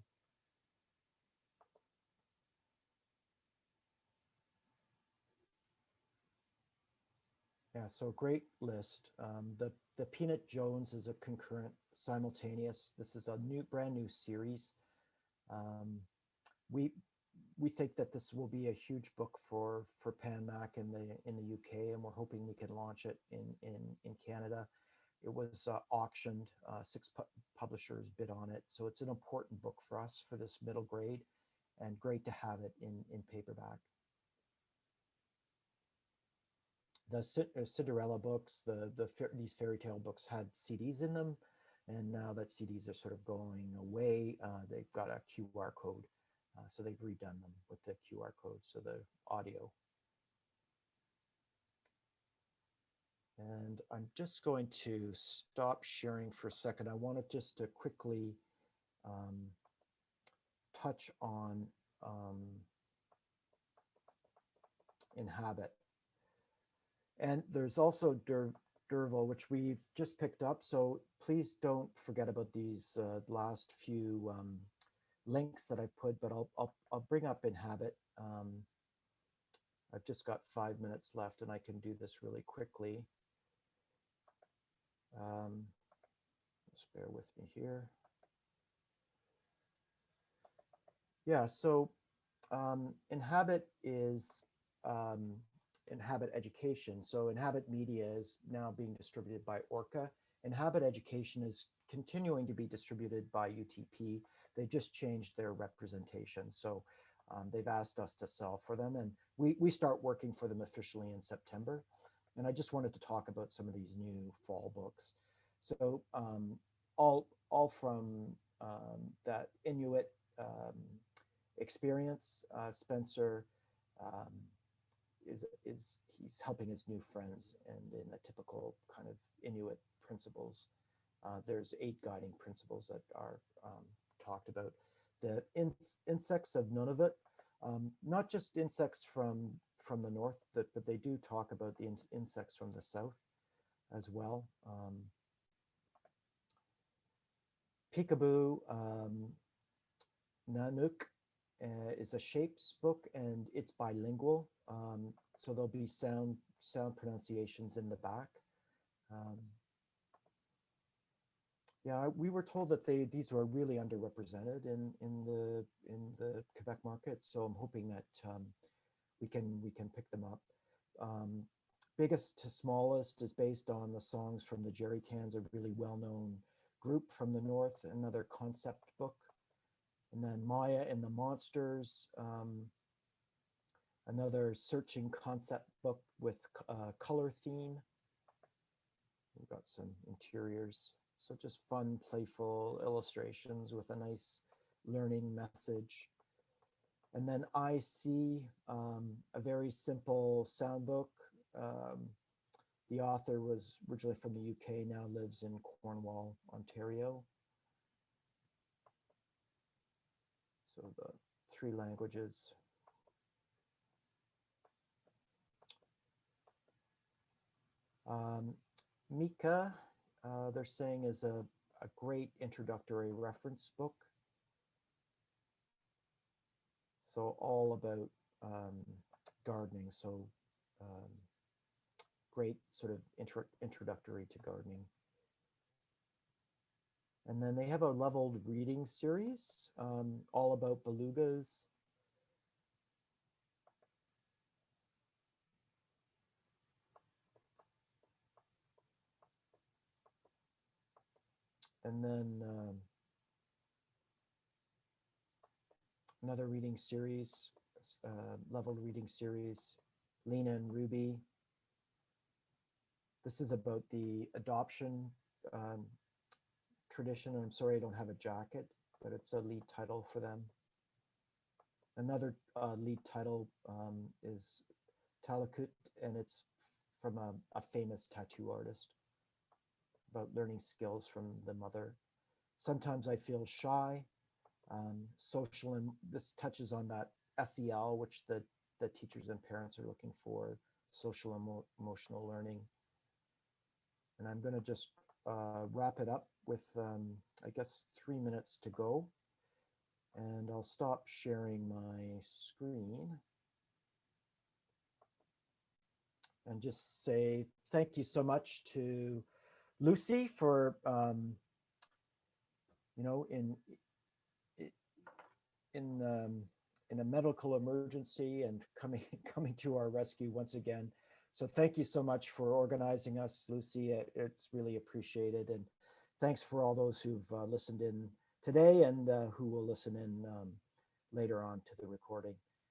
Yeah, so great list. The Peanut Jones is a concurrent simultaneous. This is a brand new series. We think that this will be a huge book for Pan Mac in the UK, and we're hoping we can launch it in Canada. It was auctioned, 6 publishers bid on it. So it's an important book for us for this middle grade, and great to have it in paperback. The Cinderella books, these fairy tale books had CDs in them, and now that CDs are sort of going away, they've got a QR code. So they've redone them with the QR code, so the audio. And I'm just going to stop sharing for a second. I wanted just to quickly touch on Inhabit. And there's also Derval, which we've just picked up. So please don't forget about these last few links that I've put, but I'll bring up Inhabit. I've just got 5 minutes left and I can do this really quickly. Just bear with me here. Yeah, so Inhabit is Inhabit Education. So Inhabit Media is now being distributed by Orca. Inhabit Education is continuing to be distributed by UTP. They just changed their representation. So they've asked us to sell for them, and we start working for them officially in September. And I just wanted to talk about some of these new fall books. So all from that Inuit experience. Spencer he's helping his new friends, and in a typical kind of Inuit principles. There's 8 guiding principles that are talked about. The insects of Nunavut, not just insects from the north, but they do talk about the insects from the south as well. Peekaboo, Nanook is a shapes book, and it's bilingual. So there'll be sound pronunciations in the back. Yeah, we were told that these were really underrepresented in the Quebec market. So I'm hoping that we can pick them up. Biggest to Smallest is based on the songs from the Jerry Cans, a really well-known group from the north, another concept book. And then Maya and the Monsters, another searching concept book with color theme. We've got some interiors. So just fun, playful illustrations with a nice learning message. And then I See, a very simple sound book. The author was originally from the UK, now lives in Cornwall, Ontario. So the 3 languages. Mika, they're saying, is a great introductory reference book. So all about gardening. So great sort of introductory to gardening. And then they have a leveled reading series, all about belugas. And then another reading series, leveled reading series, Lena and Ruby. This is about the adoption tradition. I'm sorry I don't have a jacket, but it's a lead title for them. Another lead title is Talakut, and it's from a famous tattoo artist, about learning skills from the mother. Sometimes I feel shy, social, and this touches on that SEL, which the teachers and parents are looking for, social emotional learning. And I'm going to just wrap it up with, I guess, 3 minutes to go. And I'll stop sharing my screen and just say thank you so much to Lucy for, in a medical emergency and coming to our rescue once again. So thank you so much for organizing us, Lucy. It's really appreciated. And thanks for all those who've listened in today and who will listen in later on to the recording.